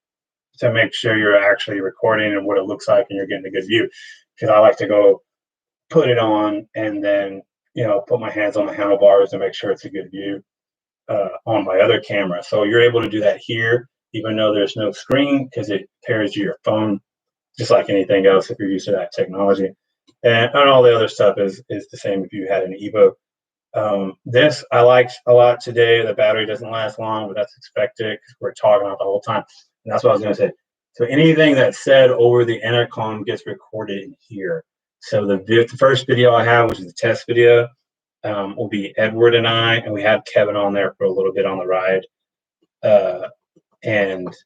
to make sure you're actually recording and what it looks like and you're getting a good view. Because I like to go put it on and then put my hands on the handlebars to make sure it's a good view on my other camera. So you're able to do that here, even though there's no screen, because it pairs to your phone, just like anything else if you're used to that technology. And all the other stuff is the same if you had an Evo. This I liked a lot today. The battery doesn't last long, but that's expected because we're talking about the whole time. And that's what I was going to say. So anything that's said over the intercom gets recorded in here. So the first video I have, which is the test video, will be Edward and I, and we had Kevin on there for a little bit on the ride. And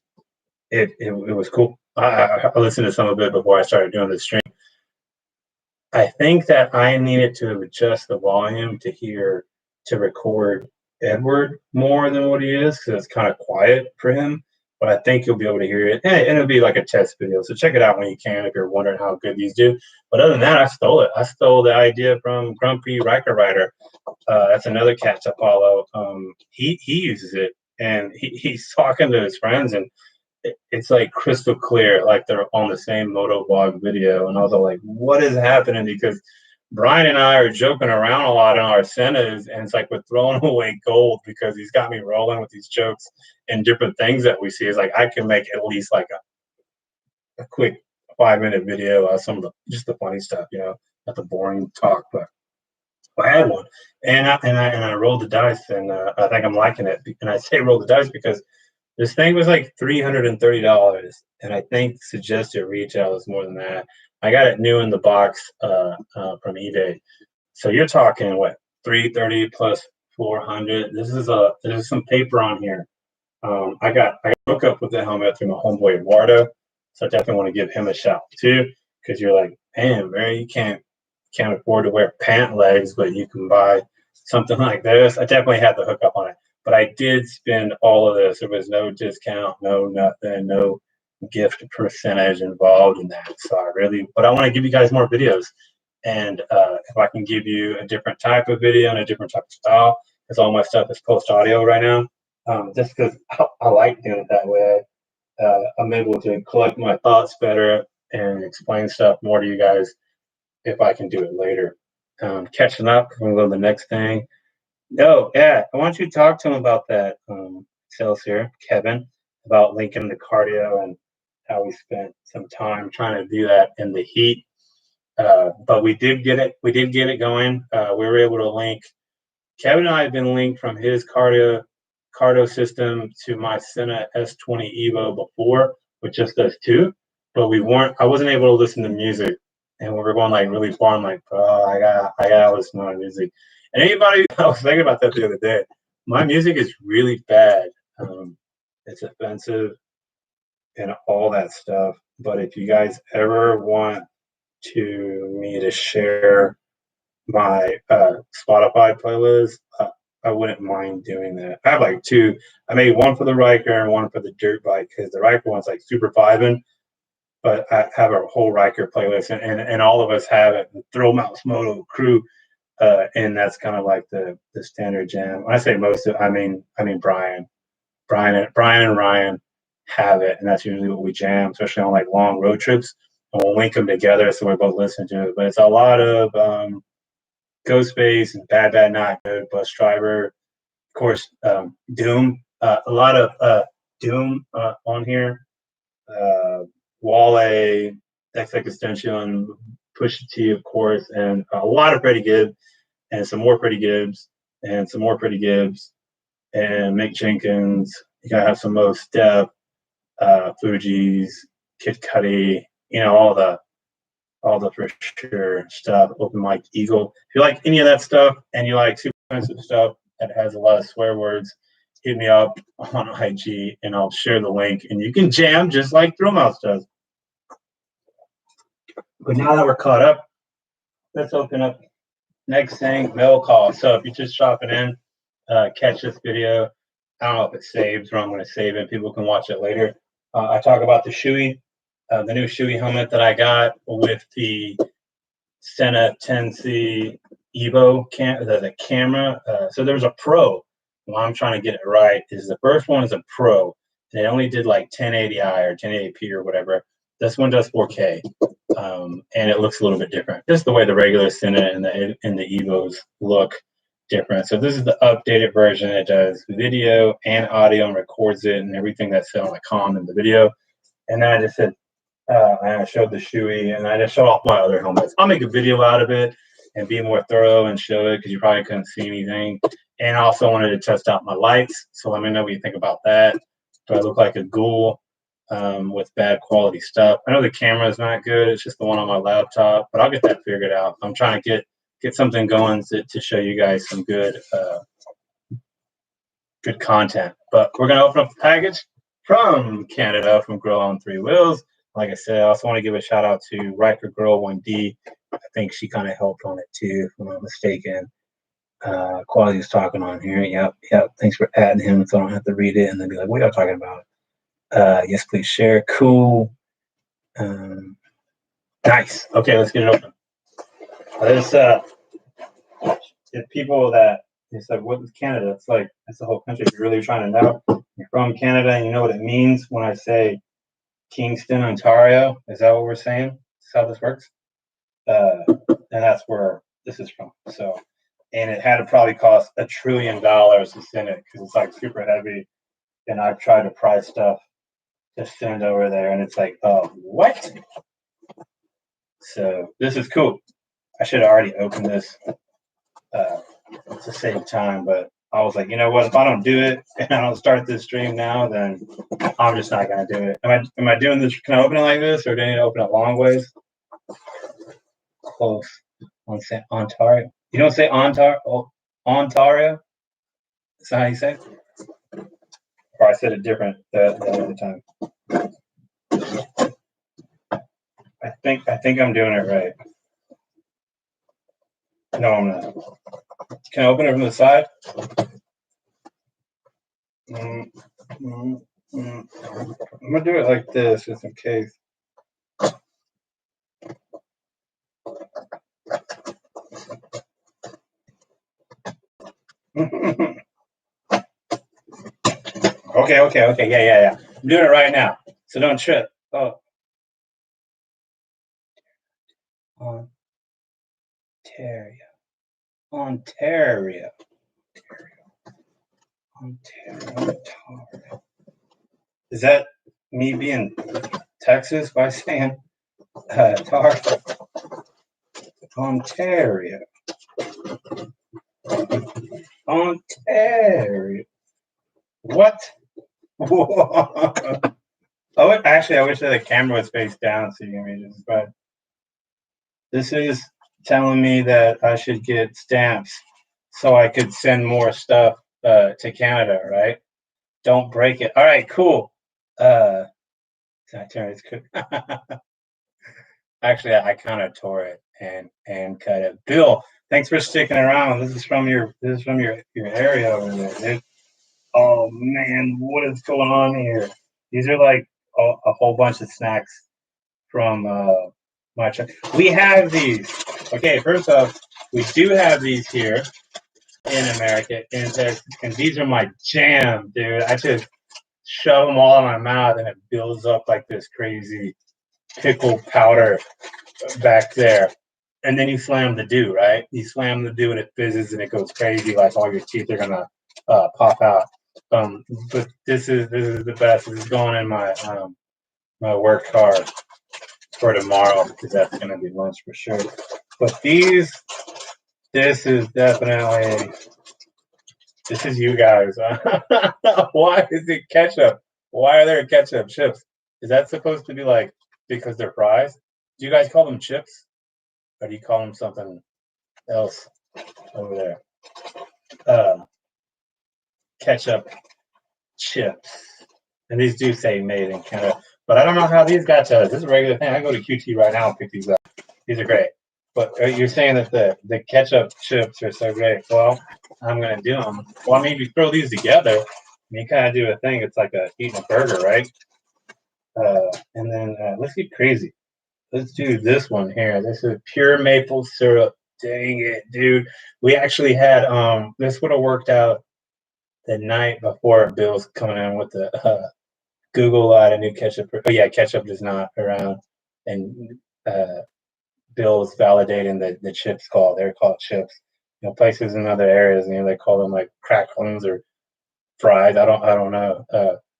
it was cool. I listened to some of it before I started doing the stream. I think that I needed to adjust the volume to record Edward more than what he is, because it's kind of quiet for him. But I think you'll be able to hear it, and it'll be like a test video. So check it out when you can if you're wondering how good these do. But other than that, I stole it. I stole the idea from Grumpy Ryker Rider. That's another cat to follow. He uses it, and he's talking to his friends, and it's like crystal clear, like they're on the same Motovlog video. And I was like, what is happening? Because Brian and I are joking around a lot in our Senas, and it's like we're throwing away gold because he's got me rolling with these jokes and different things that we see. It's like I can make at least like a quick 5-minute video of some of the just the funny stuff, you know, not the boring talk. But I had one, and I rolled the dice, and I think I'm liking it. And I say roll the dice because this thing was like $330, and I think suggested retail is more than that. I got it new in the box from eBay. So you're talking what, 330 plus 400? There's some paper on here. I hook up with the helmet through my homeboy Eduardo, so I definitely want to give him a shout too, because you're like, man, Mary, you can't afford to wear pant legs, but you can buy something like this. I definitely had the hookup on it, but I did spend all of this. There was no discount, no nothing, no gift percentage involved in that. So but I want to give you guys more videos. And if I can give you a different type of video and a different type of style, because all my stuff is post audio right now, just because I like doing it that way. I'm able to collect my thoughts better and explain stuff more to you guys if I can do it later. Catching up, we're going to go to the next thing. No, yeah, I want you to talk to him about that, sales here, Kevin, about linking the cardio and how we spent some time trying to do that in the heat. But we did get it going. We were able to link. Kevin and I have been linked from his cardio system to my Sena S20 Evo before, which just does 2. But I wasn't able to listen to music. And we were going like really far. I'm like, bro, I gotta listen to my music. And anybody, I was thinking about that the other day. My music is really bad. It's offensive and all that stuff. But if you guys ever want me to share my Spotify playlist, I wouldn't mind doing that. I have like 2. I made one for the Ryker and one for the dirt bike, because the Ryker one's like super vibing. But I have a whole Ryker playlist, and all of us have it. The ThrillMouseMoto crew, and that's kind of like the standard jam. When I say most of, I mean Brian and Ryan have it, and that's usually what we jam, especially on like long road trips. And we'll link them together so we're both listening to it. But it's a lot of Ghostface and Bad Not Good, Bus Driver, of course, Doom. A lot of Doom on here. Wale, XXXTentacion, Pusha T, of course, and a lot of Freddie Gibbs, and some more Freddie Gibbs, and some more Freddie Gibbs, and Mick Jenkins. You gotta have some Mos Def, Fugees, Kid Cudi, you know, all the for sure stuff. Open Mike Eagle. If you like any of that stuff and you like super expensive stuff that has a lot of swear words, hit me up on IG and I'll share the link, and you can jam just like ThrillMouse does. But now that we're caught up, let's open up next thing, mail call. So if you're just dropping in, catch this video. I don't know if it saves or I'm going to save it. People can watch it later. I talk about the Shoei, the new Shoei helmet that I got with the Sena 10C Evo the camera. So there's a Pro. Well, I'm trying to get it right. Is the first one is a Pro. They only did like 1080i or 1080p or whatever. This one does 4K, and it looks a little bit different. Just the way the regular Sena and the Evos look different. So this is the updated version. It does video and audio and records it and everything that's said on the comm in the video. And then I just said, I showed the Shoei, and I just showed off my other helmets. I'll make a video out of it and be more thorough and show it, because you probably couldn't see anything. And I also wanted to test out my lights. So let me know what you think about that. Do I look like a ghoul with bad quality stuff? I know the camera is not good. It's just the one on my laptop, but I'll get that figured out. I'm trying to get something going to show you guys some good content. But we're going to open up the package from Canada, from Girl on 3 Wheels. Like I said, I also want to give a shout out to Ryker Girl 1D. I think she kind of helped on it too, if I'm not mistaken. Quality's talking on here. Yep. Thanks for adding him so I don't have to read it and then be like, what are you talking about? Yes, please share. Cool. Nice. Okay, let's get it open. There's people that it's like, what is Canada? It's like it's the whole country. If you're really trying to know, you're from Canada and you know what it means when I say Kingston, Ontario. Is that what we're saying? Is how this works? And that's where this is from. So, and it had to probably cost $1 trillion to send it because it's like super heavy. And I've tried to price stuff to send over there, and it's like, what? So this is cool. I should have already opened this to save time, but I was like, you know what? If I don't do it and I don't start this stream now, then I'm just not gonna do it. Am I doing this? Can I open it like this, or do I need to open it long ways? Close. I say Ontario. You don't say Ontario. Ontario. Is that how you say it? Or I said it different the other time. I think I'm doing it right. No, I'm not. Can I open it from the side? I'm gonna do it like this, just in case. Okay. Yeah. I'm doing it right now, so don't trip. Oh. Ontario. Is that me being Texas by saying tar? Ontario. What? Oh, actually, I wish that the camera was face down so you can read this. But this is telling me that I should get stamps so I could send more stuff to Canada, right? Don't break it. All right, cool. Can I turn it? Actually, I kind of tore it and cut it. Bill, thanks for sticking around. This is from your area over there, dude. Oh man, what is going on here? These are like a whole bunch of snacks from my truck. We have these. Okay, first off, we do have these here in America, and these are my jam, dude. I just shove them all in my mouth, and it builds up like this crazy pickle powder back there. And then you slam the dew, right? You slam the dew, and it fizzes, and it goes crazy, like all your teeth are gonna pop out. But this is the best. This is going in my my work car for tomorrow because that's gonna be lunch for sure. But this is definitely you guys. Why is it ketchup? Why are there ketchup chips? Is that supposed to be like because they're fries? Do you guys call them chips, or do you call them something else over there? Ketchup chips, and these do say made in Canada, but I don't know how these got to us. This is a regular thing. I go to QT right now and pick these up. These are great. But you're saying that the ketchup chips are so great. Well, I'm gonna do them. Well, I mean, you throw these together, and you kind of do a thing. It's like eating a burger, right? And then let's get crazy. Let's do this one here. This is pure maple syrup. Dang it, dude. We actually had this would have worked out the night before Bill's coming in with the Google a new ketchup. Oh yeah, ketchup is not around, and Bill's validating the chips call. They're called chips. You know, places in other areas, you know, they call them like cracklings or fries. I don't know.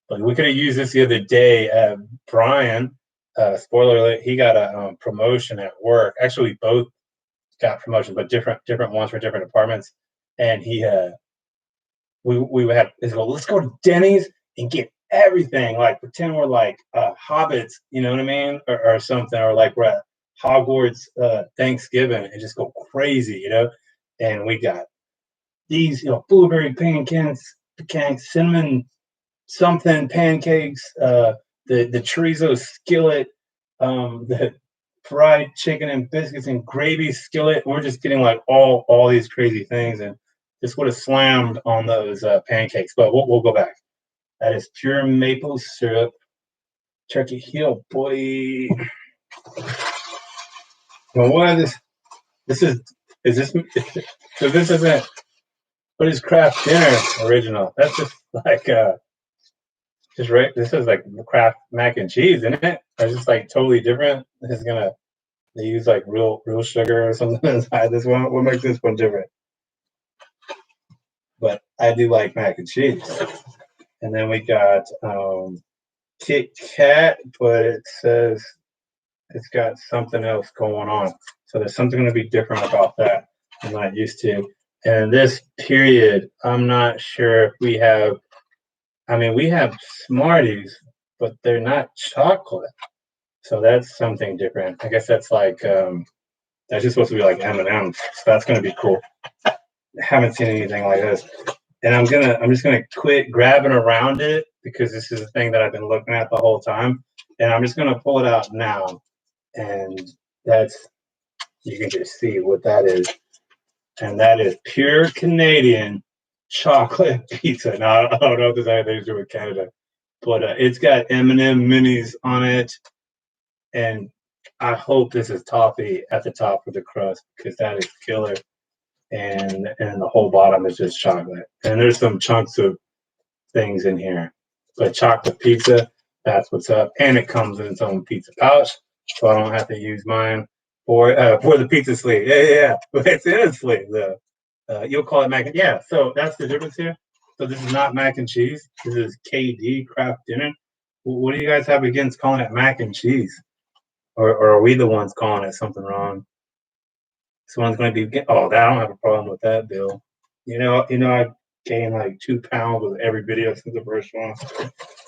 But we could have used this the other day. Brian, spoiler alert, he got a promotion at work. Actually, we both got promotions, but different ones for different departments. And he we had this go, let's go to Denny's and get everything. Like pretend we're like hobbits, you know what I mean, or something, or like we're at Hogwarts Thanksgiving and just go crazy, you know. And we got these, you know, blueberry pancakes, cinnamon something pancakes, the chorizo skillet, the fried chicken and biscuits and gravy skillet. We're just getting like all these crazy things, and this would have slammed on those pancakes. But we'll go back. That is pure maple syrup. Turkey heel, boy. Well, what is this? Is this? So this isn't. What is Kraft Dinner original? That's just like just right. This is like Kraft mac and cheese, isn't it? It's just like totally different. This is gonna. They use like real sugar or something inside this one. What makes this one different? But I do like mac and cheese. And then we got Kit Kat, but it says it's got something else going on. So there's something going to be different about that I'm not used to. And this period, I'm not sure if we have, I mean, we have Smarties, but they're not chocolate. So that's something different. I guess that's like, that's just supposed to be like M&M's. So that's going to be cool. I haven't seen anything like this. And I'm just gonna quit grabbing around it because this is the thing that I've been looking at the whole time. And I'm just gonna pull it out now. And that's, you can just see what that is. And that is pure Canadian chocolate pizza. Now, I don't know if there's anything to do with Canada, but it's got M&M minis on it. And I hope this is toffee at the top of the crust because that is killer. And the whole bottom is just chocolate. And there's some chunks of things in here. But chocolate pizza, that's what's up. And it comes in its own pizza pouch, so I don't have to use mine for the pizza sleeve. Yeah. But it's in a sleeve, though. You'll call it mac and yeah. So that's the difference here. So this is not mac and cheese. This is KD Kraft Dinner. What do you guys have against calling it mac and cheese? Or are we the ones calling it something wrong? Someone's going to be, oh, I don't have a problem with that, Bill. You know, I gained like 2 pounds with every video since the first one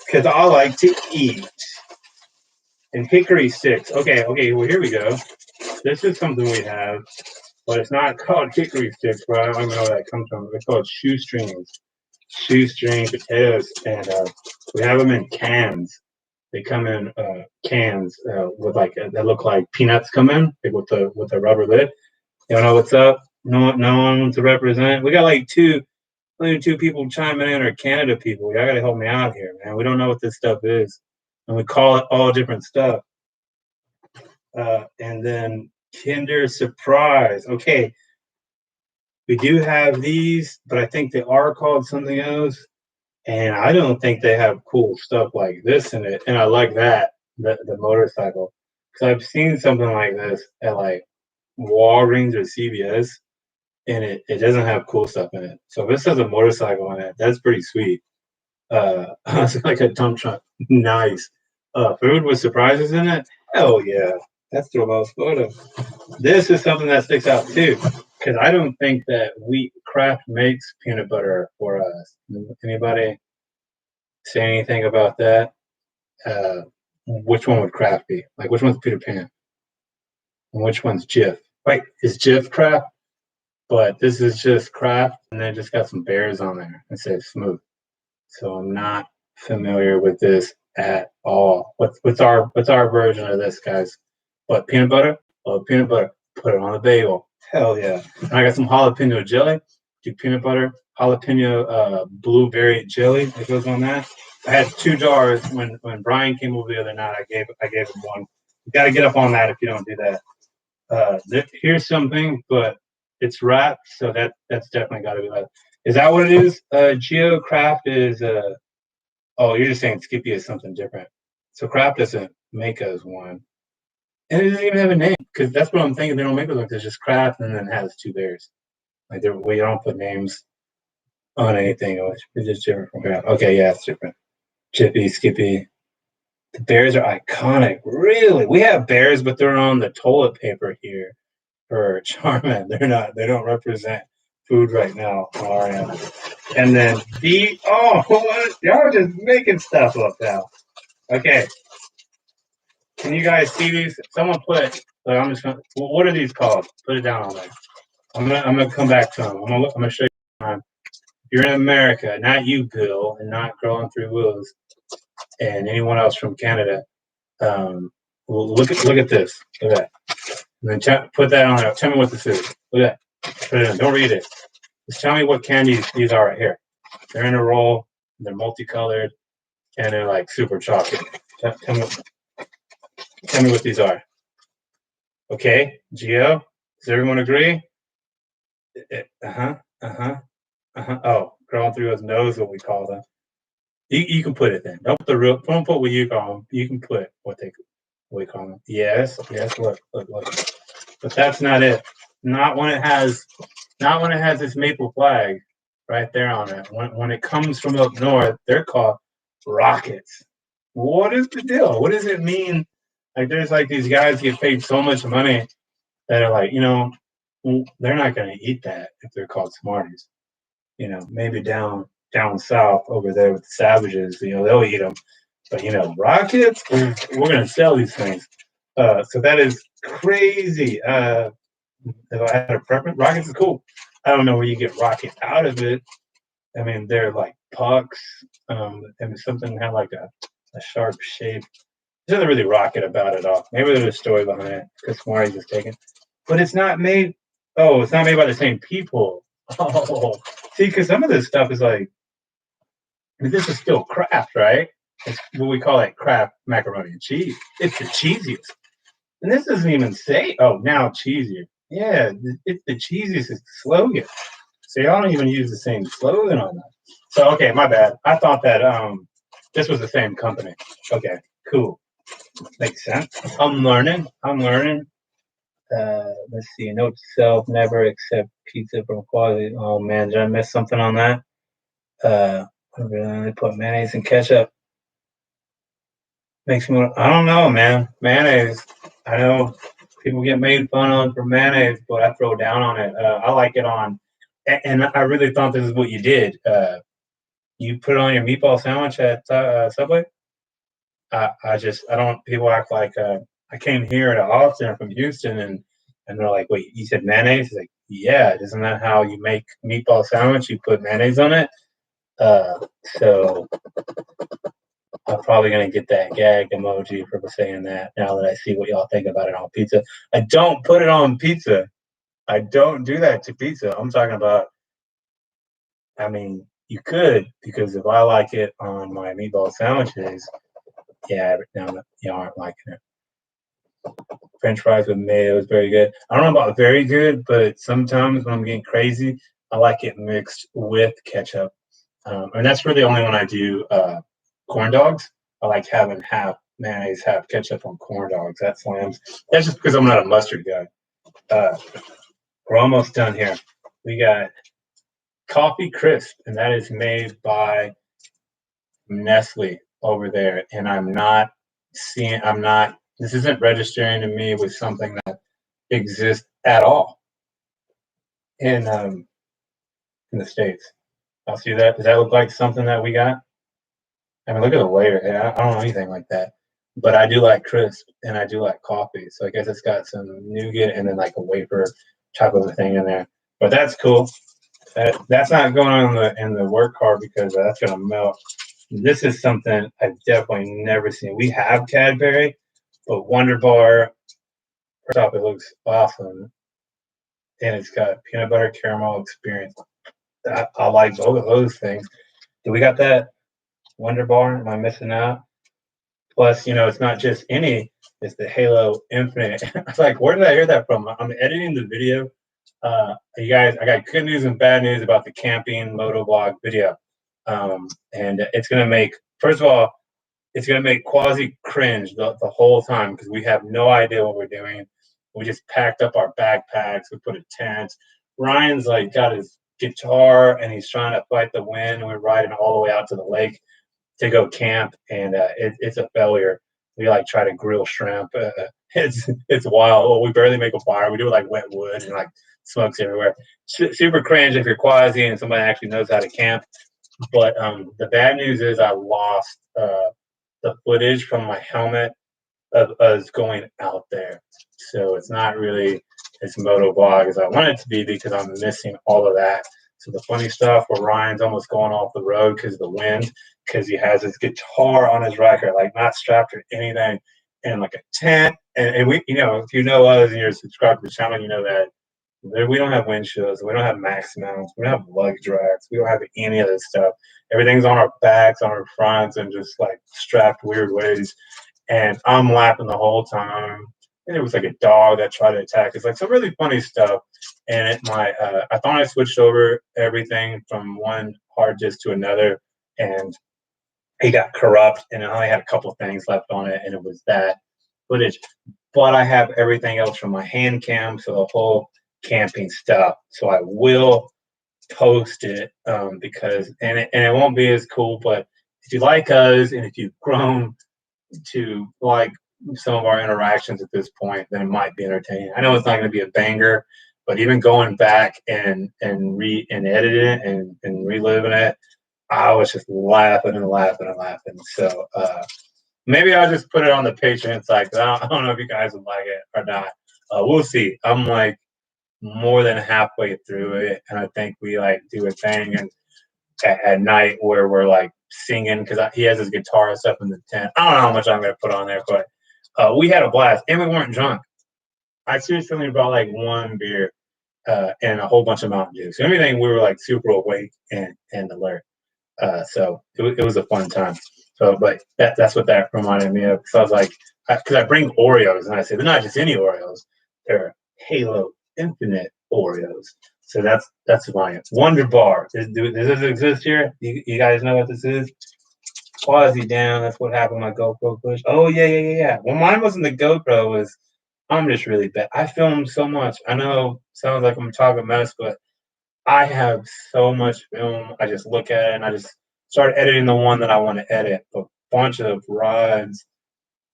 because I like to eat. And hickory sticks. Okay, well, here we go. This is something we have, but it's not called hickory sticks, but I don't even know where that comes from. They're called shoestrings. Shoestring potatoes, and we have them in cans. They come in cans with like, that look like peanuts come in with the rubber lid. You don't know what's up? No one to represent. We got like only two people chiming in are Canada people. Y'all gotta help me out here, man. We don't know what this stuff is. And we call it all different stuff. And then Kinder Surprise. Okay. We do have these, but I think they are called something else. And I don't think they have cool stuff like this in it. And I like that, the motorcycle. Because I've seen something like this at like Walgreens or CVS, and it doesn't have cool stuff in it. So if this has a motorcycle in it, that's pretty sweet. It's like a dump truck. Nice. Food with surprises in it? Hell yeah. That's ThrillMouseMoto. This is something that sticks out too, because I don't think that Kraft makes peanut butter for us. Anybody say anything about that? Which one would Kraft be? Like, which one's Peter Pan? And which one's Jif? Wait, is Jif Kraft? But this is just Kraft, and then just got some bears on there. It says smooth. So I'm not familiar with this at all. What's our version of this, guys? What, peanut butter? Oh, peanut butter. Put it on a bagel. Hell yeah. And I got some jalapeno jelly. Do peanut butter, jalapeno blueberry jelly that goes on that. I had 2 jars when Brian came over the other night. I gave him one. You got to get up on that if you don't do that. Here's something, but it's wrapped, so that's definitely got to be like. Is that what it is? Geo Kraft is. Oh, you're just saying Skippy is something different. So Kraft doesn't make us one, and it doesn't even have a name because that's what I'm thinking. They don't make it like it's just Kraft, and then it has 2 bears. Like we don't put names on anything. It's just different from Kraft. Okay, yeah, it's different. Chippy, Skippy. The bears are iconic. Really, we have bears, but they're on the toilet paper here for Charmin. They're not. They don't represent food right now on our end. And then y'all are just making stuff up now. Okay. Can you guys see these? Someone put. I'm just gonna. Well, what are these called? Put it down on there. I'm gonna come back to them. I'm gonna show you. If you're in America, not you, Bill, and not Girl on 3 Wheels, and anyone else from Canada, well, look at this. Look at that. And then put that on there. Tell me what this is. Look at that. Put it in. Don't read it. Just tell me what candies these are right here. They're in a roll, they're multicolored, and they're like super chocolate. Tell me what these are. Okay, Geo, does everyone agree? Oh, crawling through his nose, what we call them. You can put it then. Don't put what you call them. You can put what we call them. Yes. Look. But that's not it. Not when it has this maple flag right there on it. When it comes from up north, they're called rockets. What is the deal? What does it mean? Like, there's like these guys get paid so much money that are like, they're not going to eat that if they're called Smarties. Maybe down south over there with the savages, they'll eat them. But rockets, we're going to sell these things. So that is crazy. If I had a preference, rockets is cool. I don't know where you get rocket out of it. I mean, they're like pucks. And something had like a sharp shape. There's nothing really rocket about it all. Maybe there's a story behind it because Smarties is taken. But it's not made. Oh, it's not made by the same people. Oh, see, because some of this stuff is like, this is still Kraft, right? It's what we call it, Kraft macaroni and cheese. It's the cheesiest. And this doesn't even say, oh, now cheesier. Yeah, it's the cheesiest is the slogan. So y'all don't even use the same slogan on that. So, okay, my bad. I thought that this was the same company. Okay, cool. Makes sense. I'm learning. Let's see. Note to self: never accept pizza from quality. Oh man, did I miss something on that? They put mayonnaise and ketchup. Makes me. I don't know, man. Mayonnaise. I know people get made fun of for mayonnaise, but I throw down on it. I like it on, and I really thought this is what you did. You put it on your meatball sandwich at Subway. I don't. People act like I came here to Austin from Houston, and they're like, "Wait, you said mayonnaise?" It's like, yeah, isn't that how you make meatball sandwich? You put mayonnaise on it. So I'm probably gonna get that gag emoji for saying that. Now that I see what y'all think about it on pizza, I don't put it on pizza. I don't do that to pizza. I'm talking about. I mean, you could, because if I like it on my meatball sandwiches, yeah, now you aren't liking it. French fries with mayo is very good. I don't know about very good, but sometimes when I'm getting crazy, I like it mixed with ketchup. And that's really only when I do corn dogs. I like having half mayonnaise, half ketchup on corn dogs. That slams. That's just because I'm not a mustard guy. We're almost done here. We got Coffee Crisp, and that is made by Nestle over there. And this isn't registering to me with something that exists at all in the States. I'll see that. Does that look like something that we got? I mean, look at the layer. Yeah, I don't know anything like that. But I do like crisp, and I do like coffee. So I guess it's got some nougat and then like a wafer type of a thing in there. But that's cool. That's not going on in the work car because that's gonna melt. This is something I've definitely never seen. We have Cadbury, but Wonder Bar, first off, it looks awesome, and it's got peanut butter caramel experience. I like both of those things. Do we got that Wonder Bar? Am I missing out? Plus, it's not just any. It's the Halo Infinite. I was like, where did I hear that from? I'm editing the video. You guys, I got good news and bad news about the camping Motovlog video. And it's going to make, first of all, it's going to make quasi cringe the whole time because we have no idea what we're doing. We just packed up our backpacks. We put a tent. Ryan's like got his guitar and he's trying to fight the wind. And we're riding all the way out to the lake to go camp. And it's a failure. We like try to grill shrimp. It's wild. Well, we barely make a fire. We do it like wet wood and like smokes everywhere. Super cringe if you're quasi and somebody actually knows how to camp. But the bad news is I lost the footage from my helmet of us going out there. So it's not really as motovlog as I want it to be because I'm missing all of that. So the funny stuff where Ryan's almost going off the road because of the wind, because he has his guitar on his Ryker, like not strapped or anything, and like a tent. And we, if you know us and you're subscribed to the channel, you know that We don't have windshields. We don't have max mounts. We don't have luggage racks. We don't have any of this stuff. Everything's on our backs, on our fronts, and just like strapped weird ways. And I'm laughing the whole time. And it was like a dog that tried to attack. It's like some really funny stuff. And I thought I switched over everything from one hard disk to another, and it got corrupt, and I only had a couple things left on it, and it was that footage. But I have everything else from my hand cam, so the whole camping stuff. So I will post it because it won't be as cool. But if you like us, and if you've grown to like some of our interactions at this point, then it might be entertaining. I know it's not going to be a banger, but even going back and editing it and reliving it, I was just laughing and laughing and laughing. So maybe I'll just put it on the Patreon site. I don't know if you guys would like it or not. We'll see. I'm like more than halfway through it, and I think we like do a thing and at night where we're like singing because he has his guitar and stuff in the tent. I don't know how much I'm gonna put on there, but we had a blast and we weren't drunk. I seriously only brought like one beer and a whole bunch of Mountain Dew. So everything we were like super awake and alert. So it was a fun time. So, but that's what that reminded me of. So I was like, because I bring Oreos, and I say they're not just any Oreos; they're Halo Infinite Oreos. So that's my Wonder Bar. Does this exist here? You guys know what this is? Quasi down. That's what happened. My GoPro push. Oh yeah. Well, mine wasn't the GoPro. It was I'm just really bad. I film so much. I know sounds like I'm talking mess, but I have so much film. I just look at it and I just start editing the one that I want to edit. A bunch of rods.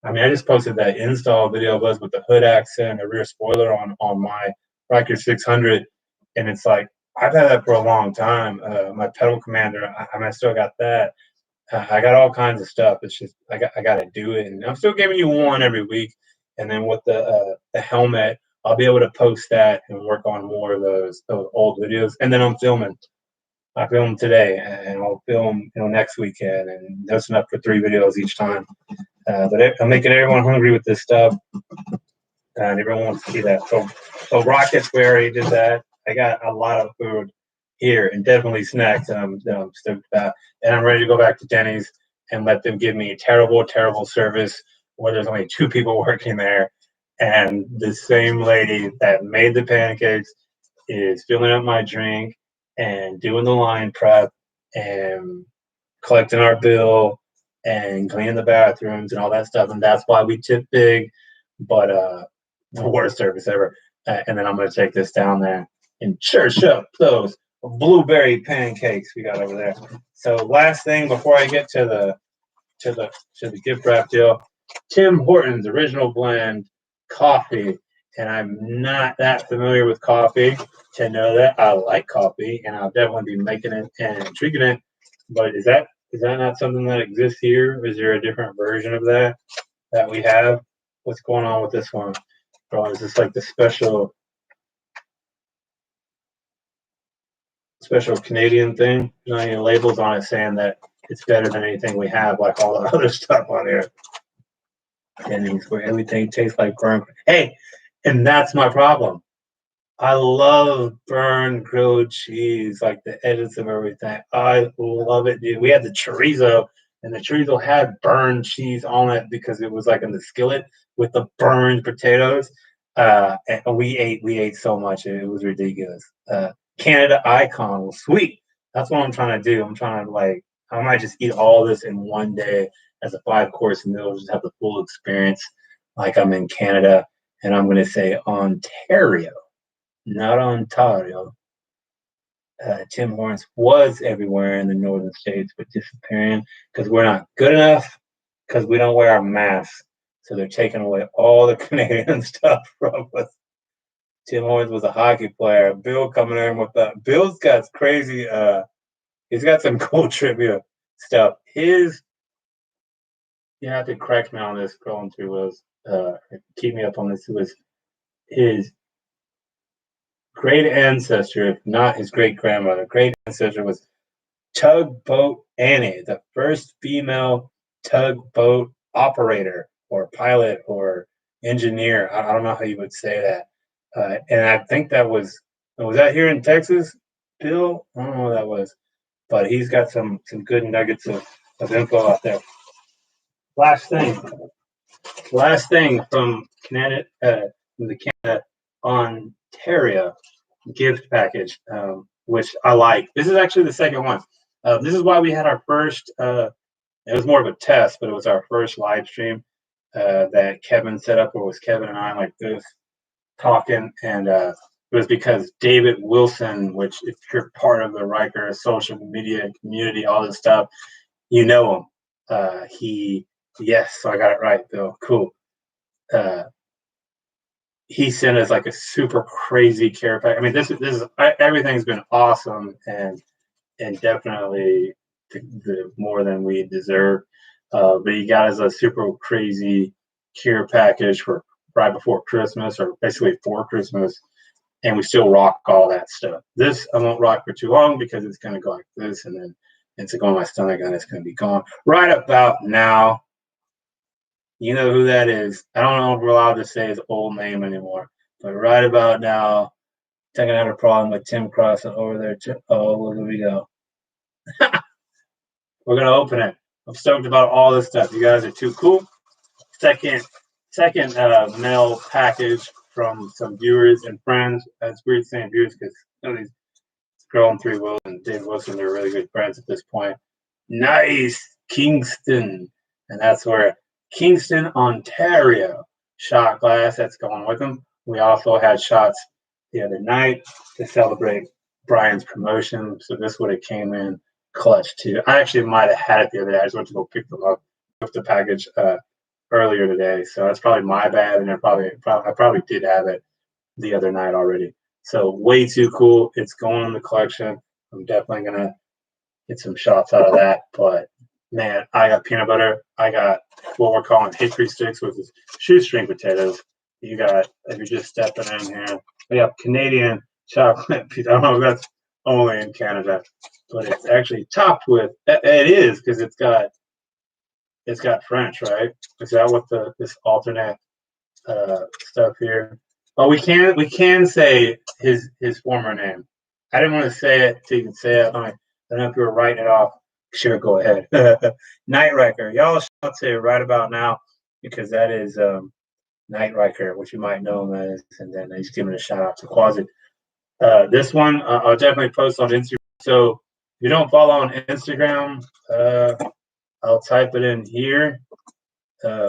I mean, I just posted that install video was with the hood accent and a rear spoiler on my Ryker 600, and it's like I've had that for a long time. My pedal commander, I still got that. I got all kinds of stuff. It's just I got to do it, and I'm still giving you one every week. And then with the helmet, I'll be able to post that and work on more of those old videos. And then I'm filming. I film today, and I'll film next weekend, and that's enough for 3 videos each time. But I'm making everyone hungry with this stuff, and everyone wants to see that. So rockets, we already did that. I got a lot of food here, and definitely snacks, and I'm stoked about. And I'm ready to go back to Denny's and let them give me terrible service where there's only 2 people working there, and the same lady that made the pancakes is filling up my drink and doing the line prep and collecting our bill and cleaning the bathrooms and all that stuff. And that's why we tip big, but the worst service ever. And then I'm going to take this down there and church up those blueberry pancakes we got over there. So last thing before I get to the gift wrap deal, Tim Hortons original blend coffee. And I'm not that familiar with coffee to know that I like coffee, and I'll definitely be making it and drinking it. But is that not something that exists here? Is there a different version of that we have? What's going on with this one? Bro, is this like the special Canadian thing? There's not any labels on it saying that it's better than anything we have, like all the other stuff on here. And where everything tastes like burnt. Hey, and that's my problem. I love burned grilled cheese, like the edges of everything. I love it, dude. We had the chorizo, and the chorizo had burned cheese on it because it was like in the skillet with the burned potatoes. And we ate so much, it was ridiculous. Canada Icon was sweet. That's what I'm trying to do. I'm trying to I might just eat all this in one day as a 5-course meal, just have the full experience like I'm in Canada. And I'm going to say Ontario, not Ontario. Tim Hortons was everywhere in the northern states, but disappearing because we're not good enough because we don't wear our masks. So they're taking away all the Canadian stuff from us. Tim Hortons was a hockey player. Bill coming in with that. Bill's got crazy. He's got some cool trivia stuff. You have to correct me on this. Scrolling through keep me up on this. It was his great ancestor, if not his great grandmother. Great ancestor was Tugboat Annie, the first female tugboat operator or pilot or engineer. I don't know how you would say that. And I think that was Was that here in Texas, Bill? I don't know what that was, but he's got some good nuggets of info out there. Last thing from Canada, the Canada Ontario gift package, which I like. This is actually the second one. This is why we had our first. It was more of a test, but it was our first live stream that Kevin set up. Where it was Kevin and I like this talking, and it was because David Wilson, which if you're part of the Ryker social media community, all this stuff, you know him. Yes, so I got it right, Bill. Cool. He sent us like a super crazy care pack. I mean, this is everything's been awesome and definitely the more than we deserve. But he got us a super crazy care package for right before Christmas, or basically for Christmas, and we still rock all that stuff. This I won't rock for too long because it's gonna go like this, and then it's going to my stomach, and it's gonna be gone right about now. You know who that is. I don't know if we're allowed to say his old name anymore, but right about now, I had a problem with Tim Cross over there. Oh, look where we go. We're going to open it. I'm stoked about all this stuff. You guys are too cool. Second mail package from some viewers and friends. It's weird saying viewers because these Girl and Three Wills and Dave Wilson are really good friends at this point. Nice. Kingston. And that's where Kingston, Ontario shot glass that's going with them. We also had shots the other night to celebrate Brian's promotion. So this would have came in clutch too. I actually might have had it the other day. I just went to go pick them up with the package earlier today. So that's probably my bad. And I probably did have it the other night already. So way too cool. It's going in the collection. I'm definitely going to get some shots out of that. But man, I got peanut butter. I got what we're calling hickory sticks, which is shoestring potatoes. You got, if you're just stepping in here, we have Canadian chocolate. I don't know if that's only in Canada, but it's actually topped with. It is because it's got French, right? Is that what this alternate stuff here? Oh, we can say his former name. I didn't want to say it so you can say it. I don't know if you were writing it off. Sure, go ahead. Night Ryker. Y'all shout to right about now because that is Night Ryker, which you might know him as, and then he's giving a shout out to Quasi. This one I'll definitely post on Instagram. So if you don't follow on Instagram, I'll type it in here,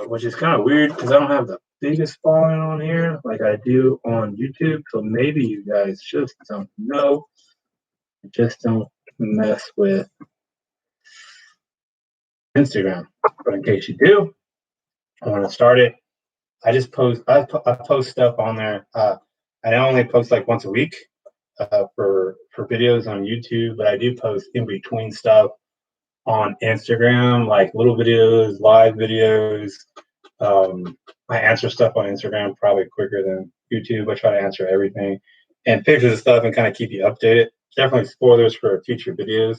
which is kind of weird because I don't have the biggest following on here like I do on YouTube. So maybe you guys just don't know. Just don't mess with Instagram. But in case you do, I want to start it. I just post. I post stuff on there. I only post like once a week for videos on YouTube, but I do post in between stuff on Instagram, like little videos, live videos. I answer stuff on Instagram probably quicker than YouTube. I try to answer everything and pictures of stuff and kind of keep you updated. Definitely spoilers for future videos.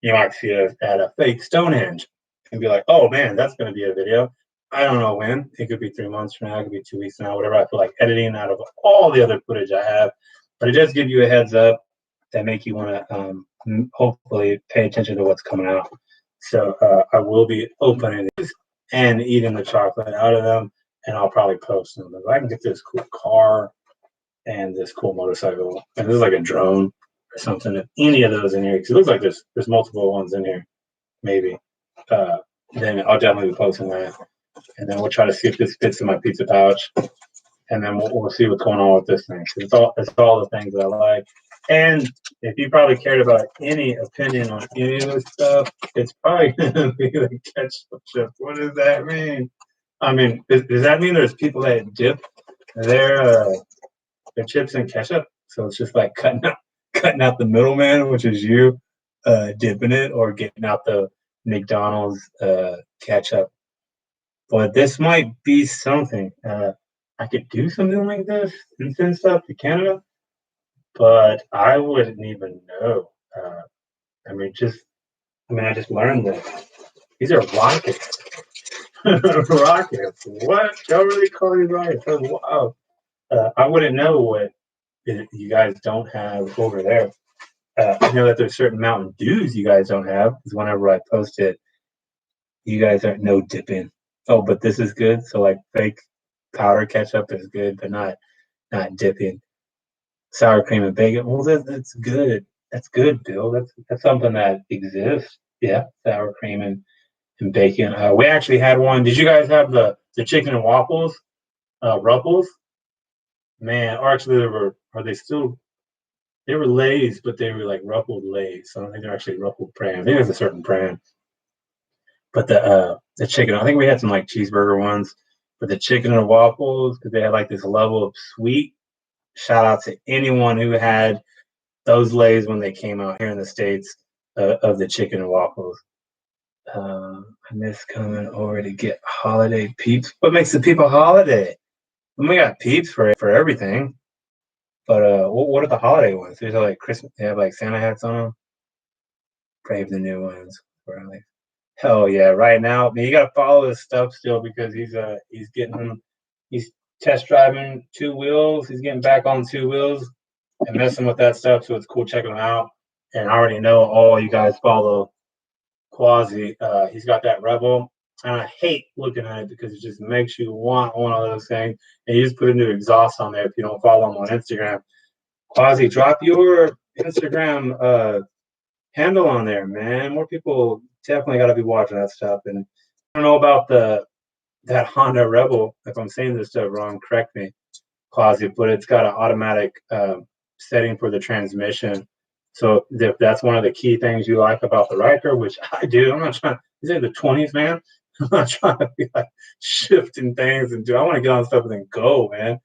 You might see us at a fake Stonehenge and be like, oh man, that's going to be a video. I don't know when. It could be 3 months from now. It could be 2 weeks from now, whatever I feel like editing out of all the other footage I have. But it does give you a heads up that make you want to hopefully pay attention to what's coming out. So I will be opening these and eating the chocolate out of them, and I'll probably post them. If I can get this cool car and this cool motorcycle, and this is like a drone or something, if any of those in here, because it looks like there's multiple ones in here, maybe, then I'll definitely be posting that. And then we'll try to see if this fits in my pizza pouch. And then we'll see what's going on with this thing. It's all the things that I like. And if you probably cared about any opinion on any of this stuff, it's probably going to be the ketchup chip. What does that mean? I mean, does that mean there's people that dip their chips in ketchup? So it's just like cutting out the middleman, which is you dipping it or getting out the McDonald's ketchup. But this might be something. I could do something like this and send stuff to Canada, but I wouldn't even know. I just learned this. These are rockets. Rockets. What? Y'all really call these rockets? Oh, wow. I wouldn't know what you guys don't have over there. I know that there's certain Mountain Dews you guys don't have, because whenever I post it, you guys aren't no dipping. Oh, but this is good. So like fake powder ketchup is good, but not dipping. Sour cream and bacon. Well, that's good. That's good, Bill. That's something that exists. Yeah, sour cream and bacon. We actually had one. Did you guys have the chicken and waffles? Ruffles? Man, or actually are they still, they were Lay's, but they were like ruffled Lay's. So I don't think they're actually ruffled brand. I think it's a certain brand. But the chicken, I think we had some like cheeseburger ones, but the chicken and waffles, because they had like this level of sweet. Shout out to anyone who had those Lay's when they came out here in the States, of the chicken and waffles. I miss coming over to get holiday peeps. What makes the people holiday? We got peeps for everything. But what are the holiday ones? These are like Christmas. They have like Santa hats on them. Brave the new ones. Like, hell yeah! Right now, I mean, you gotta follow his stuff still, because he's test driving 2 wheels. He's getting back on 2 wheels and messing with that stuff. So it's cool checking him out. And I already know all you guys follow Quasi. He's got that Rebel, and I hate looking at it because it just makes you want one of those things. And you just put a new exhaust on there if you don't follow him on Instagram. Quasi, drop your Instagram handle on there, man. More people definitely got to be watching that stuff. And I don't know about that Honda Rebel. If I'm saying this stuff wrong, correct me, Quasi. But it's got an automatic setting for the transmission. So if that's one of the key things you like about the Ryker, which I do, I'm not trying. These are the 20s, man. I'm not trying to be like shifting things and do. I want to get on stuff and then go, man.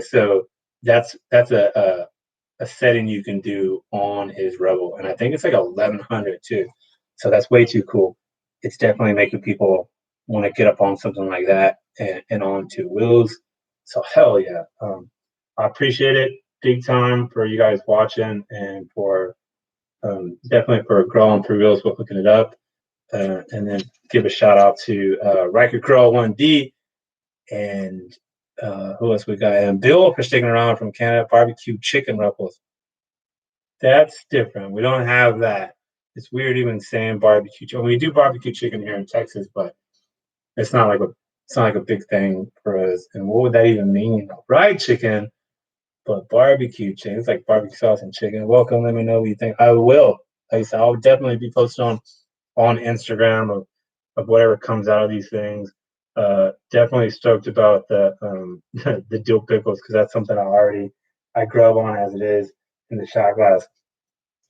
So that's a setting you can do on his Rebel, and I think it's like 1100 too. So that's way too cool. It's definitely making people want to get up on something like that and on 2 wheels. So hell yeah, I appreciate it big time for you guys watching, and for definitely for growing 3 wheels, for hooking it up, and then give a shout out to Ryker Curl 1D, and who else we got? And Bill for sticking around from Canada. Barbecue chicken ruffles. That's different. We don't have that. It's weird even saying barbecue chicken. We do barbecue chicken here in Texas, but it's not like a big thing for us. And what would that even mean? Fried chicken, but barbecue chicken. It's like barbecue sauce and chicken. Welcome. Let me know what you think. I will. Like I said, I'll definitely be posting on Instagram of whatever comes out of these things. Definitely stoked about the the dill pickles, because that's something I grub on as it is in the shot glass.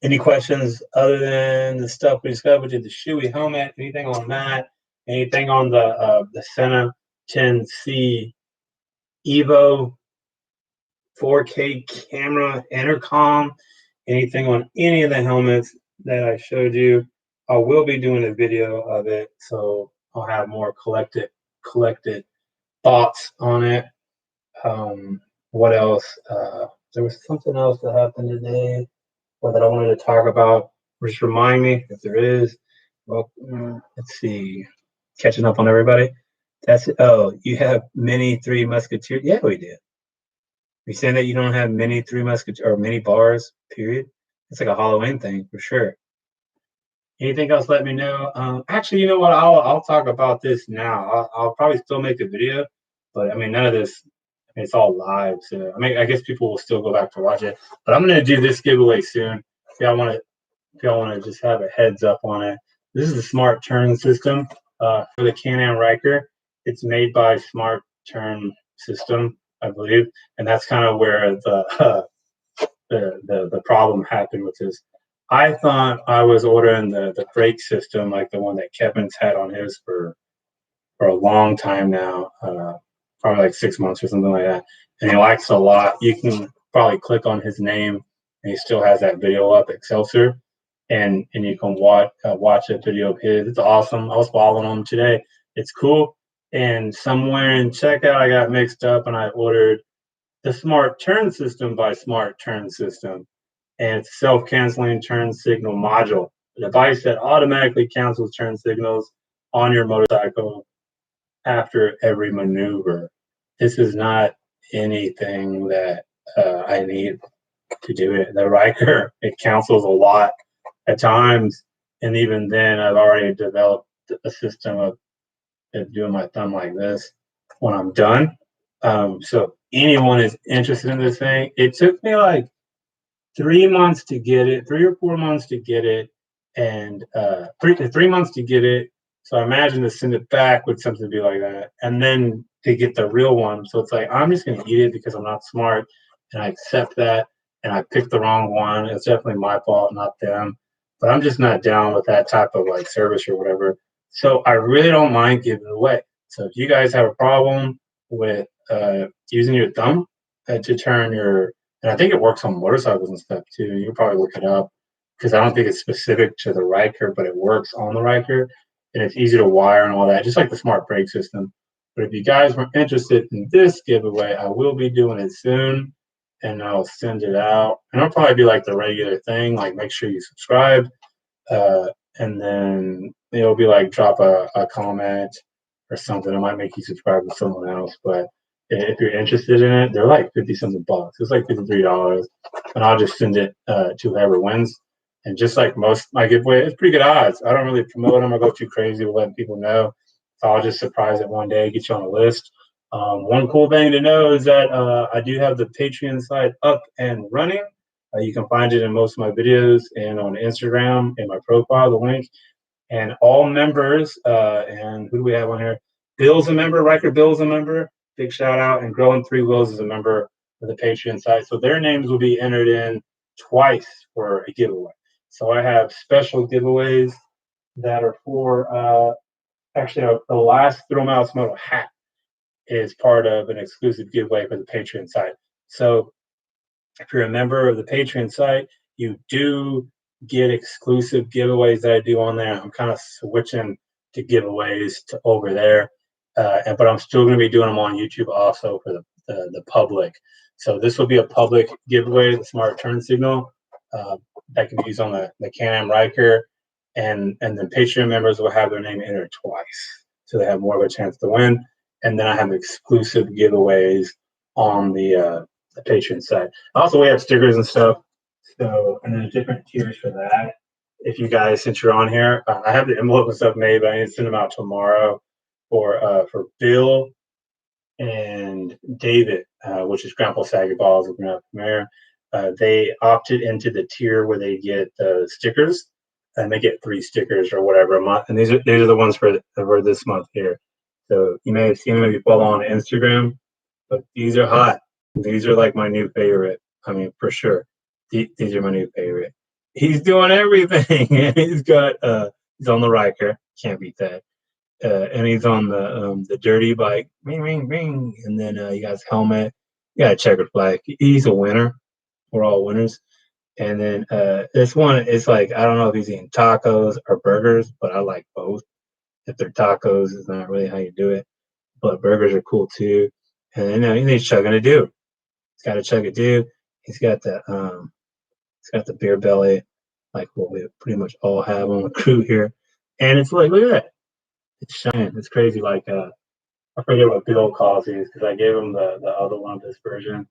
Any questions other than the stuff we discovered? The Shoei helmet? Anything on that? Anything on the Sena 10C Evo 4K camera intercom? Anything on any of the helmets that I showed you? I will be doing a video of it, so I'll have more collected thoughts on it. What else? There was something else that happened today, or that I wanted to talk about. Just remind me if there is. Well, let's see. Catching up on everybody. That's it. Oh, you have mini 3 musketeers? Yeah, we do. You saying that you don't have mini 3 musketeers or mini bars? Period. It's like a Halloween thing for sure. Anything else? Let me know. Actually, you know what? I'll talk about this now. I'll probably still make a video, but I mean, none of this. I mean, it's all live, so I mean, I guess people will still go back to watch it. But I'm gonna do this giveaway soon. If y'all want to just have a heads up on it. This is the Smart Turn system for the Can-Am Ryker. It's made by Smart Turn System, I believe, and that's kind of where the problem happened with this. I thought I was ordering the brake system, like the one that Kevin's had on his for a long time now, probably like 6 months or something like that. And he likes it a lot. You can probably click on his name, and he still has that video up, Excelsior, and you can watch a video of his. It's awesome. I was following him today. It's cool. And somewhere in checkout, I got mixed up, and I ordered the Smart Turn System by Smart Turn System. And it's a self-canceling turn signal module, a device that automatically cancels turn signals on your motorcycle after every maneuver. This is not anything that I need to do it. The Ryker, it cancels a lot at times, and even then, I've already developed a system of doing my thumb like this when I'm done. So if anyone is interested in this thing, it took me like 3 months to get it, 3 or 4 months to get it, and 3 months to get it. So I imagine to send it back would something be like that, and then to get the real one. So it's like I'm just gonna eat it because I'm not smart, and I accept that. And I picked the wrong one. It's definitely my fault, not them. But I'm just not down with that type of like service or whatever. So I really don't mind giving it away. So if you guys have a problem with using your thumb to turn your, and I think it works on motorcycles and stuff too. You can probably look it up because I don't think it's specific to the Ryker, but it works on the Ryker and it's easy to wire and all that, just like the smart brake system. But if you guys were interested in this giveaway, I will be doing it soon and I'll send it out. And it'll probably be like the regular thing, like make sure you subscribe. And then it'll be like drop a comment or something. It might make you subscribe to someone else, but if you're interested in it, they're like 50 something bucks. It's like $53, and I'll just send it to whoever wins. And just like most my giveaway, it's pretty good odds. I don't really promote them or go too crazy with letting people know. So I'll just surprise it one day, get you on a list. One cool thing to know is that I do have the Patreon site up and running. You can find it in most of my videos and on Instagram in my profile, the link. And all members, and who do we have on here? Bill's a member, Ryker Bill's a member. Big shout out. And Growing Three Wheels is a member of the Patreon site. So their names will be entered in twice for a giveaway. So I have special giveaways that are for, actually, the last ThrillMouseMoto hat is part of an exclusive giveaway for the Patreon site. So if you're a member of the Patreon site, you do get exclusive giveaways that I do on there. I'm kind of switching to giveaways to over there, but I'm still going to be doing them on YouTube also for the public. So this will be a public giveaway, the smart turn signal that can be used on the Can-Am Ryker, and then Patreon members will have their name entered twice, so they have more of a chance to win. And then I have exclusive giveaways on the Patreon site. Also, we have stickers and stuff. So, and there's different tiers for that. If you guys, since you're on here, I have the envelope and stuff made, but I need to send them out tomorrow for Bill and David, which is Grandpa Saggy Balls of Grandpa Mayor. They opted into the tier where they get stickers, and they get 3 stickers or whatever a month. And these are the ones for this month here. So you may have seen them if you follow on Instagram, but these are hot. These are like my new favorite. I mean, for sure. These are my new favorite. He's doing everything. He's got he's on the Ryker, can't beat that. And he's on the dirty bike, ring ring ring, and then he got his helmet. He got a checkered flag. He's a winner. We're all winners. And then this one is like, I don't know if he's eating tacos or burgers, but I like both. If they're tacos, it's not really how you do it, but burgers are cool too. And then he's chugging a do. He's got a chug a do. He's got the beer belly, like what we pretty much all have on the crew here. And it's like, look at that. It's shining. It's crazy. Like I forget what Bill calls these because I gave him the other one, this version.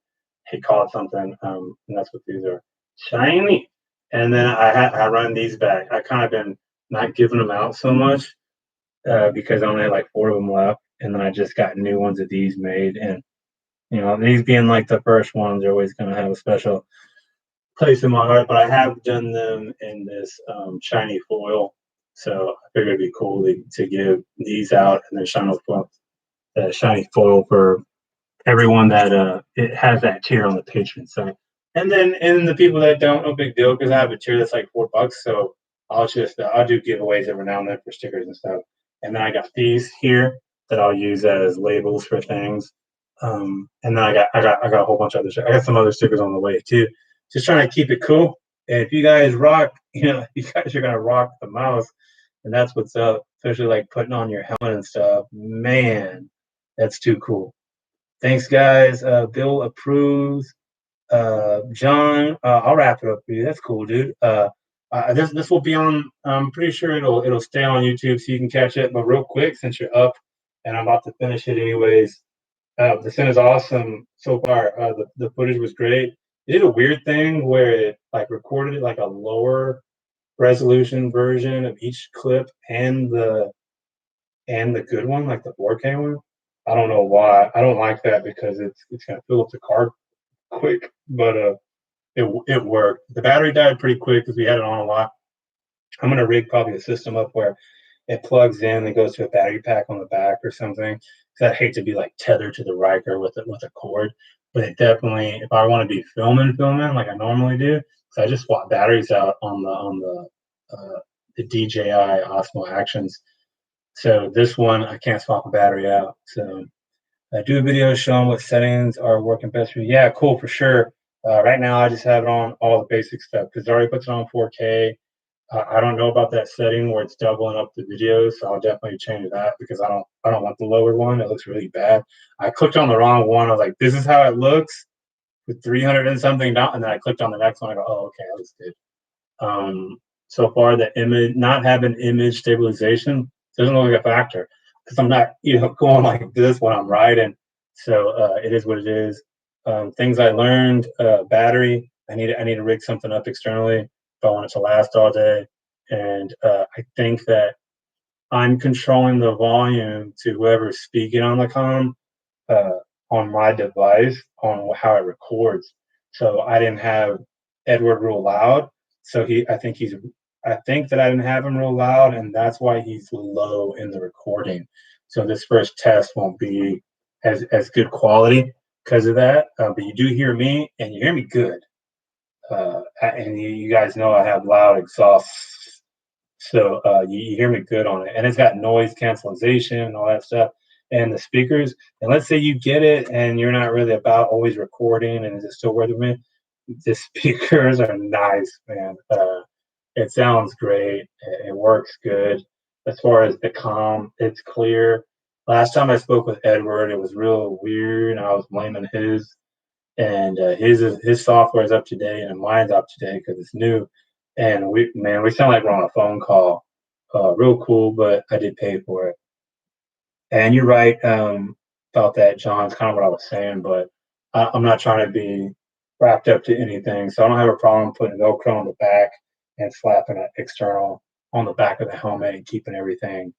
He called something, and that's what these are. Shiny. And then I run these back. I kind of been not giving them out so much because I only had like 4 of them left, and then I just got new ones of these made. And these being like the first ones, they're always going to have a special place in my heart. But I have done them in this shiny foil, so I figured it'd be cool to give these out and then shiny foil for everyone that it has that tier on the Patreon side. And then the people that don't, no big deal, because I have a tier that's like $4. So I'll do giveaways every now and then for stickers and stuff. And then I got these here that I'll use as labels for things. And then I got a whole bunch of other. I got some other stickers on the way too. Just trying to keep it cool. And if you guys rock, you guys are gonna rock the mouse, and that's what's up. Especially like putting on your helmet and stuff. Man, that's too cool. Thanks, guys. Bill approves. John, I'll wrap it up for you. That's cool, dude. This will be on. I'm pretty sure it'll stay on YouTube so you can catch it. But real quick, since you're up, and I'm about to finish it anyways. The Sena's awesome so far. The footage was great. It did a weird thing where it like recorded like a lower resolution version of each clip and the good one, like the 4K one. I don't know why. I don't like that because it's gonna fill up the card quick, but it worked. The battery died pretty quick because we had it on a lot. I'm gonna rig probably a system up where it plugs in and goes to a battery pack on the back or something. Because I hate to be like tethered to the Ryker with a cord. But it definitely, if I want to be filming like I normally do, so I just swap batteries out on the DJI Osmo Actions. So this one I can't swap a battery out. So I do a video showing what settings are working best for you. Yeah, cool for sure. Right now I just have it on all the basic stuff because it already puts it on 4K. I don't know about that setting where it's doubling up the videos, so I'll definitely change that because I don't want the lower one. It looks really bad. I clicked on the wrong one. I was like, this is how it looks with 300 and something down, and then I clicked on the next one. I go, oh, okay, that looks good. So far, the image not having image stabilization doesn't look like a factor because I'm not going like this when I'm riding. So it is what it is. Things I learned: battery. I need to rig something up externally if I want it to last all day. And I think that I'm controlling the volume to whoever's speaking on the comm uh, on my device on how it records. So I didn't have Edward real loud. So I think that I didn't have him real loud, and that's why he's low in the recording. So this first test won't be as good quality because of that. But you do hear me, and you hear me good. And you guys know I have loud exhausts, so you hear me good on it, and it's got noise cancellation and all that stuff. And the speakers, and let's say you get it, and you're not really about always recording, and is it still worth it? The speakers are nice, man. It sounds great. It works good. As far as the comm, it's clear. Last time I spoke with Edward, it was real weird. I was blaming his, and his software is up to date, and mine's up to date because it's new. And we sound like we're on a phone call. Real cool, but I did pay for it. And you're right about that, John. It's kind of what I was saying, but I'm not trying to be wrapped up to anything, so I don't have a problem putting Velcro on the back and slapping an external on the back of the helmet and keeping everything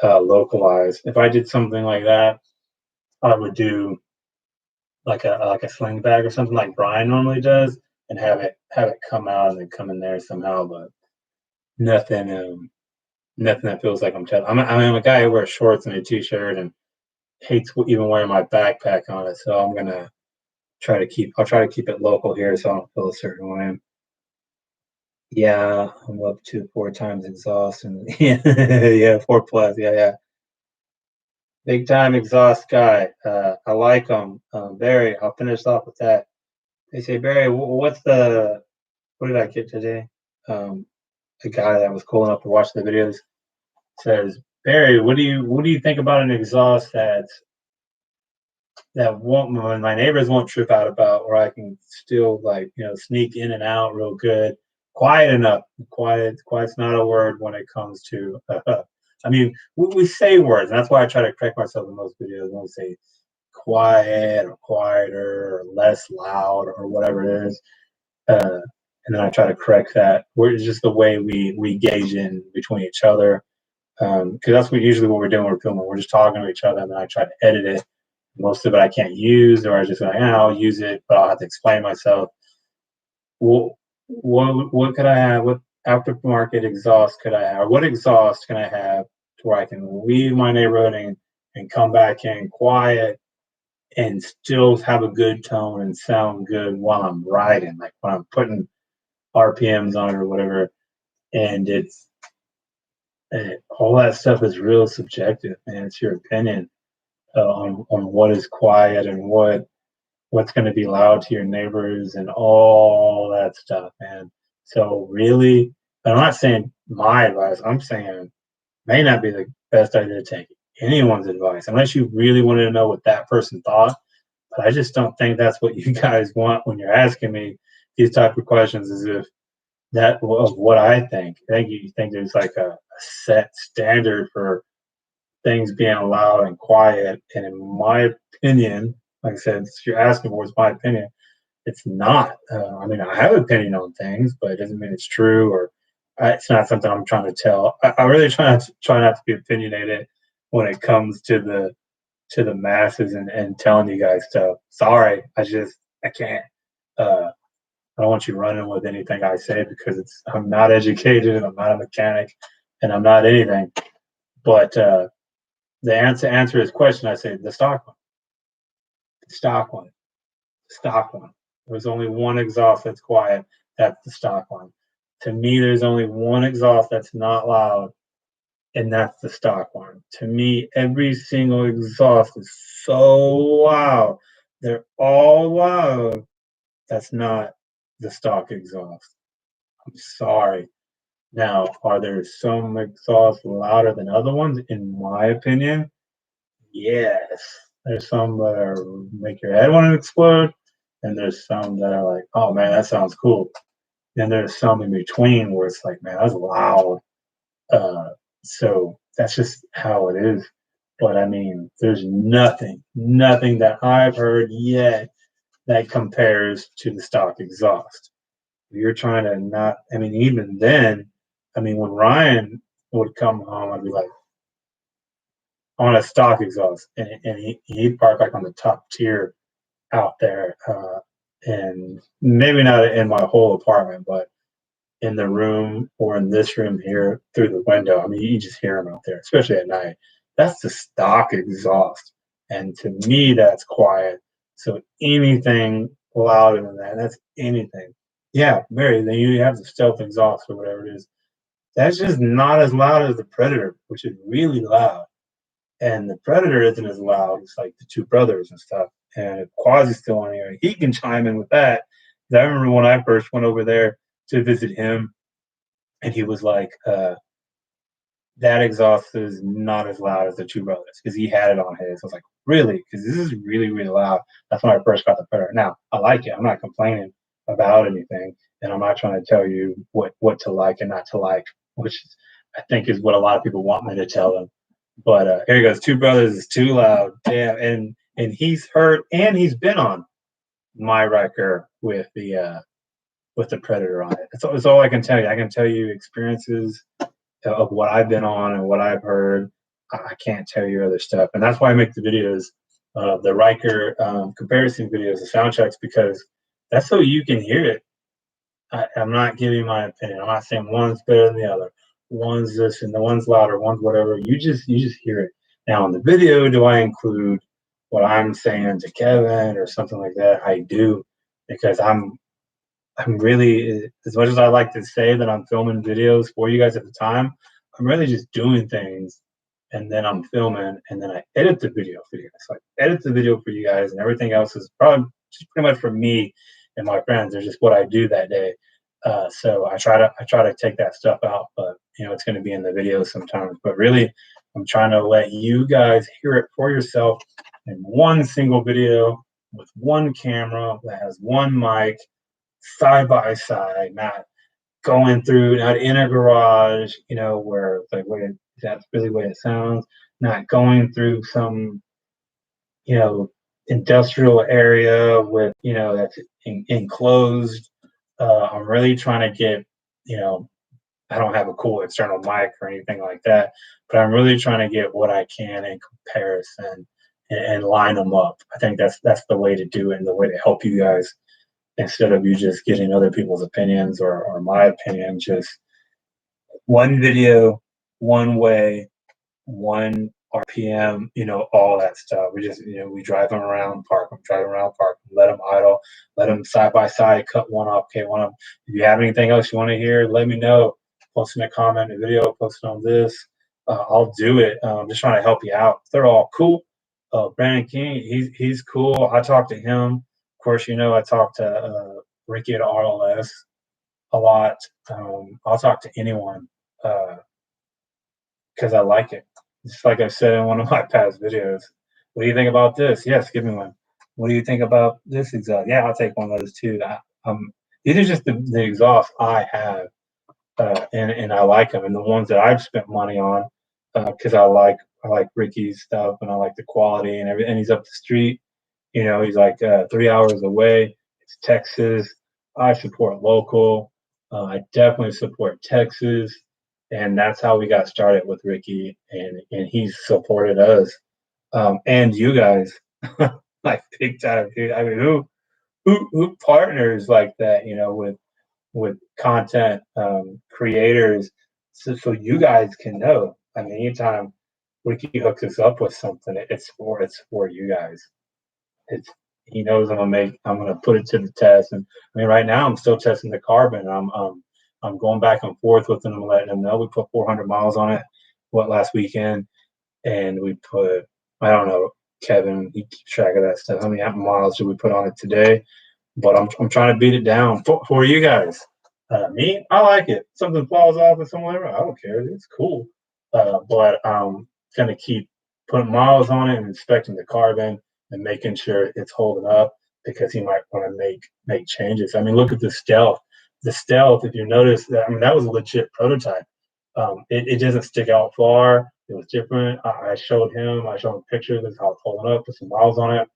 localized. If I did something like that, I would do like a sling bag or something like Brian normally does, and have it come out and then come in there somehow. But nothing, nothing that feels like I'm telling. I'm a guy who wears shorts and a t-shirt and hates even wearing my backpack on it. So I'm gonna I'll try to keep it local here, so I don't feel a certain way. Yeah, I'm up to 4 times exhaust and yeah, yeah, 4 plus. Yeah, yeah. Big time exhaust guy. I like them. Barry, I'll finish off with that. They say, Barry, what did I get today? Um, a guy that was cool enough to watch the videos says, Barry, what do you think about an exhaust that won't my neighbors won't trip out about, or I can still like sneak in and out real good, quiet enough. Quiet's not a word when it comes to. I mean, we say words, and that's why I try to correct myself in those videos when we say quiet or quieter or less loud or whatever it is. And then I try to correct that. It's just the way we gauge in between each other, because that's usually what we're doing when we're filming. We're just talking to each other, and then I try to edit it. Most of it I can't use, or I just like, yeah, I'll use it, but I'll have to explain myself. Well, what could I have? What aftermarket exhaust could I have? Or what exhaust can I have to where I can leave my neighborhood and come back in quiet and still have a good tone and sound good while I'm riding, like when I'm putting RPMs on it or whatever. And all that stuff is real subjective, man. It's your opinion on what is quiet and what's going to be loud to your neighbors and all that stuff, man. So really, I'm not saying my advice. I'm saying may not be the best idea to take anyone's advice unless you really wanted to know what that person thought. But I just don't think that's what you guys want when you're asking me these type of questions, as if that of what I think. I think you think there's like a set standard for things being loud and quiet. And in my opinion, like I said, you're asking for what's my opinion. It's not. I mean, I have an opinion on things, but it doesn't mean it's true, or it's not something I'm trying to tell. I really try not to be opinionated when it comes to the masses and telling you guys stuff. Sorry, I can't. I don't want you running with anything I say because I'm not educated and I'm not a mechanic and I'm not anything. But the answer his question, I say the stock one, the stock one, the stock one. There's only one exhaust that's quiet. That's the stock one. To me, there's only one exhaust that's not loud, and that's the stock one. To me, every single exhaust is so loud. They're all loud. That's not the stock exhaust. I'm sorry. Now, are there some exhausts louder than other ones? In my opinion, yes. There's some that are make your head want to explode, and there's some that are like, oh man, that sounds cool. And there's some in between where it's like, man, that's loud. So that's just how it is. But I mean, there's nothing that I've heard yet that compares to the stock exhaust. You're trying to not, I mean, even then, I mean, when Ryan would come home, I'd be like, on a stock exhaust, and he'd park like on the top tier out there, and maybe not in my whole apartment, but in the room or in this room here through the window. I mean, you just hear them out there, especially at night. That's the stock exhaust, and to me, that's quiet. So anything louder than that, that's anything. Yeah, Mary. Then you have the stealth exhaust or whatever it is. That's just not as loud as the Predator, which is really loud. And the Predator isn't as loud as like the two brothers and stuff. And if Quasi's still on here, he can chime in with that. 'Cause I remember when I first went over there to visit him, and he was like, that exhaust is not as loud as the two brothers because he had it on his. I was like, really? Because this is really, really loud. That's when I first got the Predator. Now, I like it. I'm not complaining about anything. And I'm not trying to tell you what to like and not to like, which I think is what a lot of people want me to tell them. But here he goes. Two brothers is too loud. Damn. And he's heard and he's been on my Ryker with the Predator on it. That's all I can tell you. I can tell you experiences of what I've been on and what I've heard. I can't tell you other stuff, and that's why I make the videos, the Ryker comparison videos, the sound checks, because that's so you can hear it. I'm not giving my opinion. I'm not saying one's better than the other. One's this and the one's louder. One's whatever. You just hear it. Now in the video, do I include what I'm saying to Kevin or something like that? I do, because I'm really, as much as I like to say that I'm filming videos for you guys at the time, I'm really just doing things, and then I'm filming, and then I edit the video for you guys. So I edit the video for you guys, and everything else is probably just pretty much for me and my friends. They're just what I do that day. So I try to take that stuff out, but it's going to be in the video sometimes. But really, I'm trying to let you guys hear it for yourself in one single video with one camera that has one mic, side by side, not going through, not in a garage, where it's like, wait, that's really the way it sounds, not going through some, industrial area with, that's enclosed. I'm really trying to get, I don't have a cool external mic or anything like that, but I'm really trying to get what I can in comparison and line them up. I think that's the way to do it and the way to help you guys, instead of you just getting other people's opinions or my opinion. Just one video, one way, one RPM, all that stuff. We just, we drive them around, park them, let them idle, let them side by side, cut one off, okay, one of them. If you have anything else you want to hear, let me know. Post in a comment, a video, post it on this. I'll do it. I'm just trying to help you out. They're all cool. Brandon King, he's cool. I talked to him. Of course, I talk to Ricky at RLS a lot. I'll talk to anyone because I like it. Just like I said in one of my past videos. What do you think about this? Yes, give me one. What do you think about this exhaust? Yeah, I'll take one of those too. These are just the exhausts I have, and I like them, and the ones that I've spent money on because I like I like Ricky's stuff, and I like the quality and everything. And he's up the street, you know, he's like 3 hours away. It's Texas. I support local. I definitely support Texas, and that's how we got started with Ricky, and he's supported us, and you guys, like big time, dude. I mean, who partners like that, you know, with content creators, so you guys can know. I mean, anytime Ricky hooks us up with something, it's for you guys. It's He knows I'm gonna put it to the test. And I mean, right now I'm still testing the carbon. I'm going back and forth with them, letting them know we put 400 miles on it. What, last weekend, and we put, I don't know, Kevin, he keeps track of that stuff. How many miles did we put on it today? But I'm trying to beat it down for you guys. Me, I like it. Something falls off with somewhere, I don't care. It's cool. But gonna keep putting miles on it and inspecting the carbon and making sure it's holding up, because he might want to make changes. I mean, look at the Stealth. The Stealth, if you notice that, I mean, that was a legit prototype. It doesn't stick out far. It was different. I showed him pictures of how it's holding up, put some miles on it.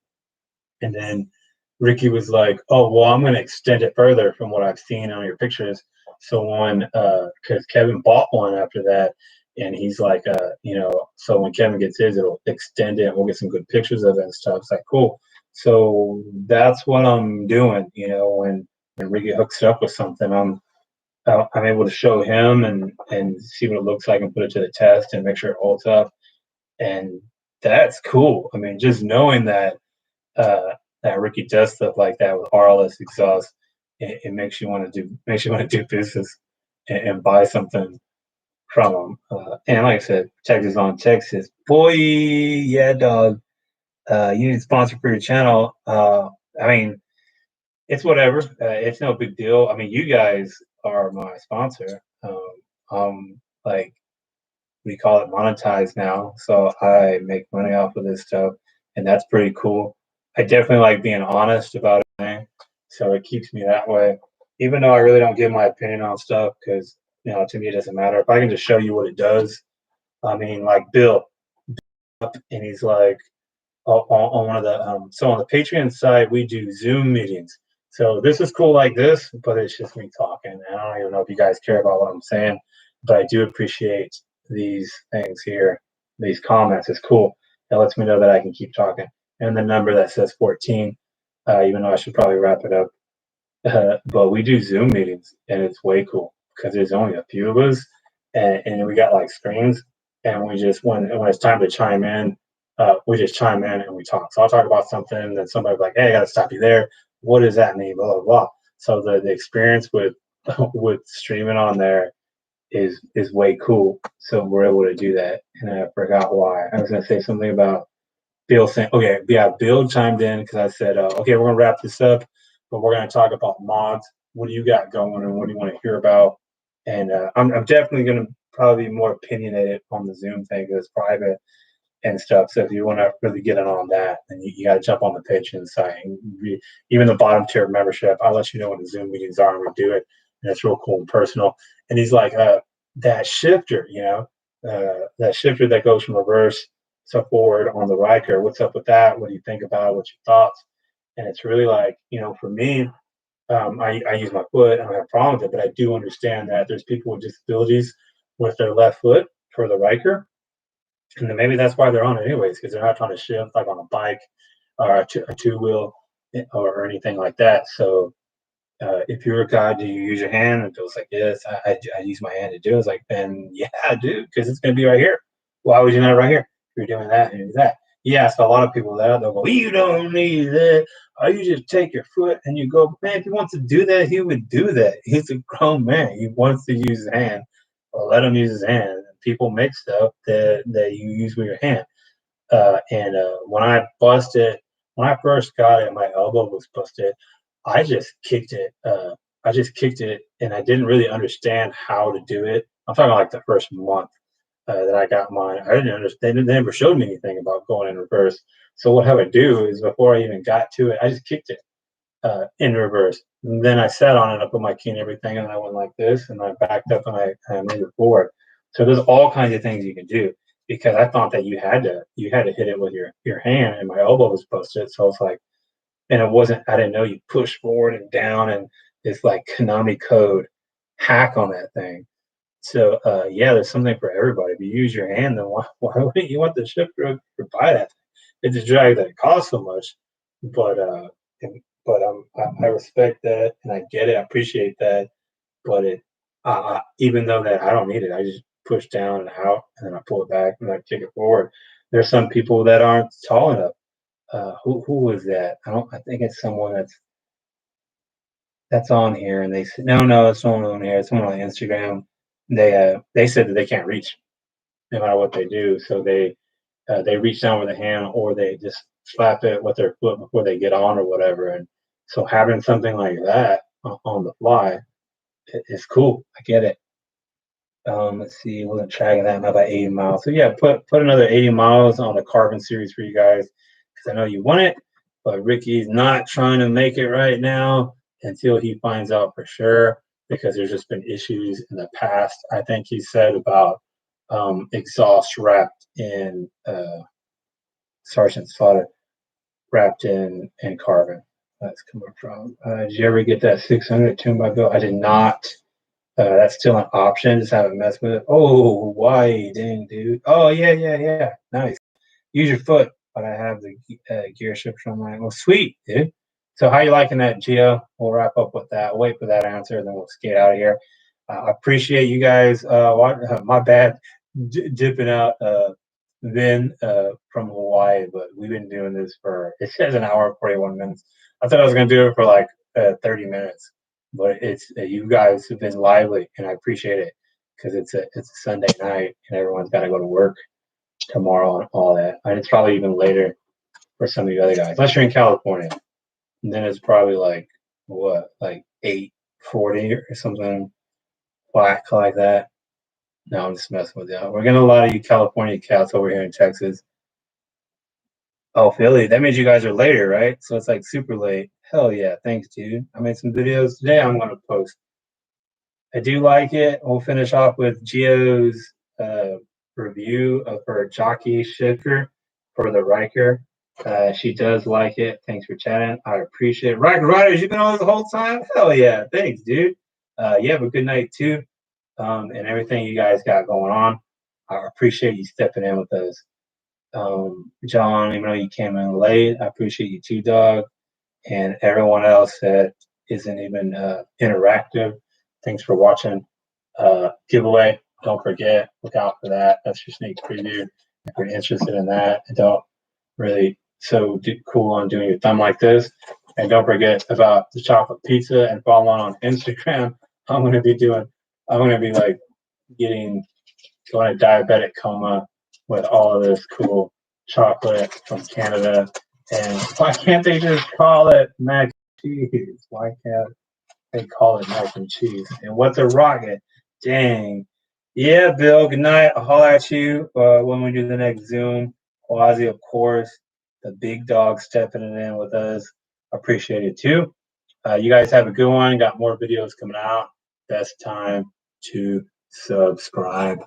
And then Ricky was like, "Oh, well, I'm going to extend it further from what I've seen on your pictures." So because Kevin bought one after that, and he's like, you know, so when Kevin gets his, it'll extend it. We'll get some good pictures of it and stuff. It's like, cool. So that's what I'm doing. You know, when Ricky hooks it up with something, I'm able to show him and see what it looks like and put it to the test and make sure it holds up. And that's cool. I mean, just knowing that Ricky does stuff like that with RLS exhaust, it makes you want to do business and buy something from them. And like I said, Texas on Texas, boy, yeah, dog. You need a sponsor for your channel. I mean, it's whatever. It's no big deal. I mean, you guys are my sponsor. Like, we call it monetized now, so I make money off of this stuff, and that's pretty cool. I definitely like being honest about it, so it keeps me that way. Even though I really don't give my opinion on stuff, because, you know, to me it doesn't matter. If I can just show you what it does, I mean, like Bill, and he's like, on one of the so on the Patreon side we do Zoom meetings. So this is cool like this, but it's just me talking. And I don't even know if you guys care about what I'm saying, but I do appreciate these things here. These comments is cool. It lets me know that I can keep talking. And the number that says 14, even though I should probably wrap it up. But we do Zoom meetings, and it's way cool because there's only a few of us, and we got like screens, and we just when it's time to chime in, we just chime in and we talk. So I'll talk about something, and then somebody's like, "Hey, I got to stop you there. What does that mean?" Blah blah blah. So the experience with with streaming on there is way cool. So we're able to do that, and I forgot why. I was gonna say something about Bill saying, okay, yeah, Bill chimed in because I said, okay, we're gonna wrap this up, but we're gonna talk about mods. What do you got going, and what do you want to hear about? And I'm definitely gonna probably be more opinionated on the Zoom thing because it's private and stuff. So if you want to really get in on that, then you got to jump on the Patreon site. And even the bottom tier membership, I'll let you know when the Zoom meetings are, and we do it, and it's real cool and personal. And he's like, that shifter, you know, that shifter that goes from reverse to forward on the Ryker. What's up with that? What do you think about it? What's your thoughts? And it's really like, you know, for me, I use my foot. I don't have a problem with it, but I do understand that there's people with disabilities with their left foot for the Ryker, and then maybe that's why they're on it anyways, because they're not trying to shift like on a bike or a two wheel or anything like that. So if you're a guy, do you use your hand? And Bill's like, yes, I use my hand to do it. It's like, then yeah, I do, because it's going to be right here. Why would you not right here? If you're doing that and do that. Yeah, so a lot of people there, they'll go, you don't need that. Or you just take your foot and you go, man, if he wants to do that, he would do that. He's a grown man. He wants to use his hand. Well, let him use his hand. People make stuff that you use with your hand. And when I first got it, my elbow was busted. I just kicked it. And I didn't really understand how to do it. I'm talking like the first month that I got mine. I didn't understand. They never showed me anything about going in reverse. So what I would do is, before I even got to it, I just kicked it in reverse. And then I sat on it, I put my key and everything, and I went like this, and I backed up and I moved it forward. So there's all kinds of things you can do. because I thought that you had to hit it with your hand, and my elbow was busted. So it's like, and it wasn't. I didn't know you push forward and down, and it's like Konami code hack on that thing. So yeah, there's something for everybody. If you use your hand, then why wouldn't you want the ship to buy that? It's a drag that it costs so much, but I respect that and I get it. I appreciate that, but even though that I don't need it, I just push down and out, and then I pull it back and I kick it forward. There's some people that aren't tall enough. Who was that? I think it's someone that's on here, and they said no, it's someone on here. It's someone on Instagram. They said that they can't reach no matter what they do, so they reach down with a hand or they just slap it with their foot before they get on or whatever. And so having something like that on the fly is cool. I get it. Let's see, we're tracking that about 80 miles. So yeah, put another 80 miles on the carbon series for you guys because I know you want it, but Ricky's not trying to make it right now until he finds out for sure, because there's just been issues in the past. I think he said about exhaust wrapped in sergeant slaughter wrapped in carbon. That's coming from. Did you ever get that 600 tuned by Bill? I did not. That's still an option. Just haven't messed with it. Oh, why, dang, dude. Oh, yeah. Nice. Use your foot, but I have the gear shift on mine. Well, sweet, dude. So how you liking that, Gio? We'll wrap up with that. Wait for that answer, and then we'll skate out of here. I appreciate you guys. My bad, dipping out from Hawaii, but we've been doing this for, it says an hour and 41 minutes. I thought I was going to do it for like 30 minutes. But it's you guys have been lively, and I appreciate it because it's a Sunday night and everyone's got to go to work tomorrow and all that. And it's probably even later for some of you other guys, unless you're in California. And then it's probably like 8:40 or something black like that. No, I'm just messing with you. We're getting a lot of you California cats over here in Texas. Oh, Philly. That means you guys are later, right? So it's like super late. Hell yeah. Thanks, dude. I made some videos today I'm going to post. I do like it. We'll finish off with Gio's review of her jockey shifter for the Ryker. She does like it. Thanks for chatting. I appreciate it. Ryker Riders, you've been on this the whole time? Hell yeah. Thanks, dude. You have a good night, too, and everything you guys got going on. I appreciate you stepping in with us. John, even though you came in late, I appreciate you too, dog. And everyone else that isn't even interactive, thanks for watching. Giveaway, don't forget, look out for that. That's your sneak preview. If you're interested in that, and don't really cool on doing your thumb like this. And don't forget about the chocolate pizza and follow on Instagram. I'm going to be like going to diabetic coma with all of this cool chocolate from Canada. And why can't they just call it mac and cheese? Why can't they call it mac and cheese? And what's a rocket? Dang. Yeah, Bill, good night. I'll holler at you when we do the next Zoom. Quasi, of course, the big dog stepping in with us. Appreciate it too. You guys have a good one. Got more videos coming out. Best time to subscribe.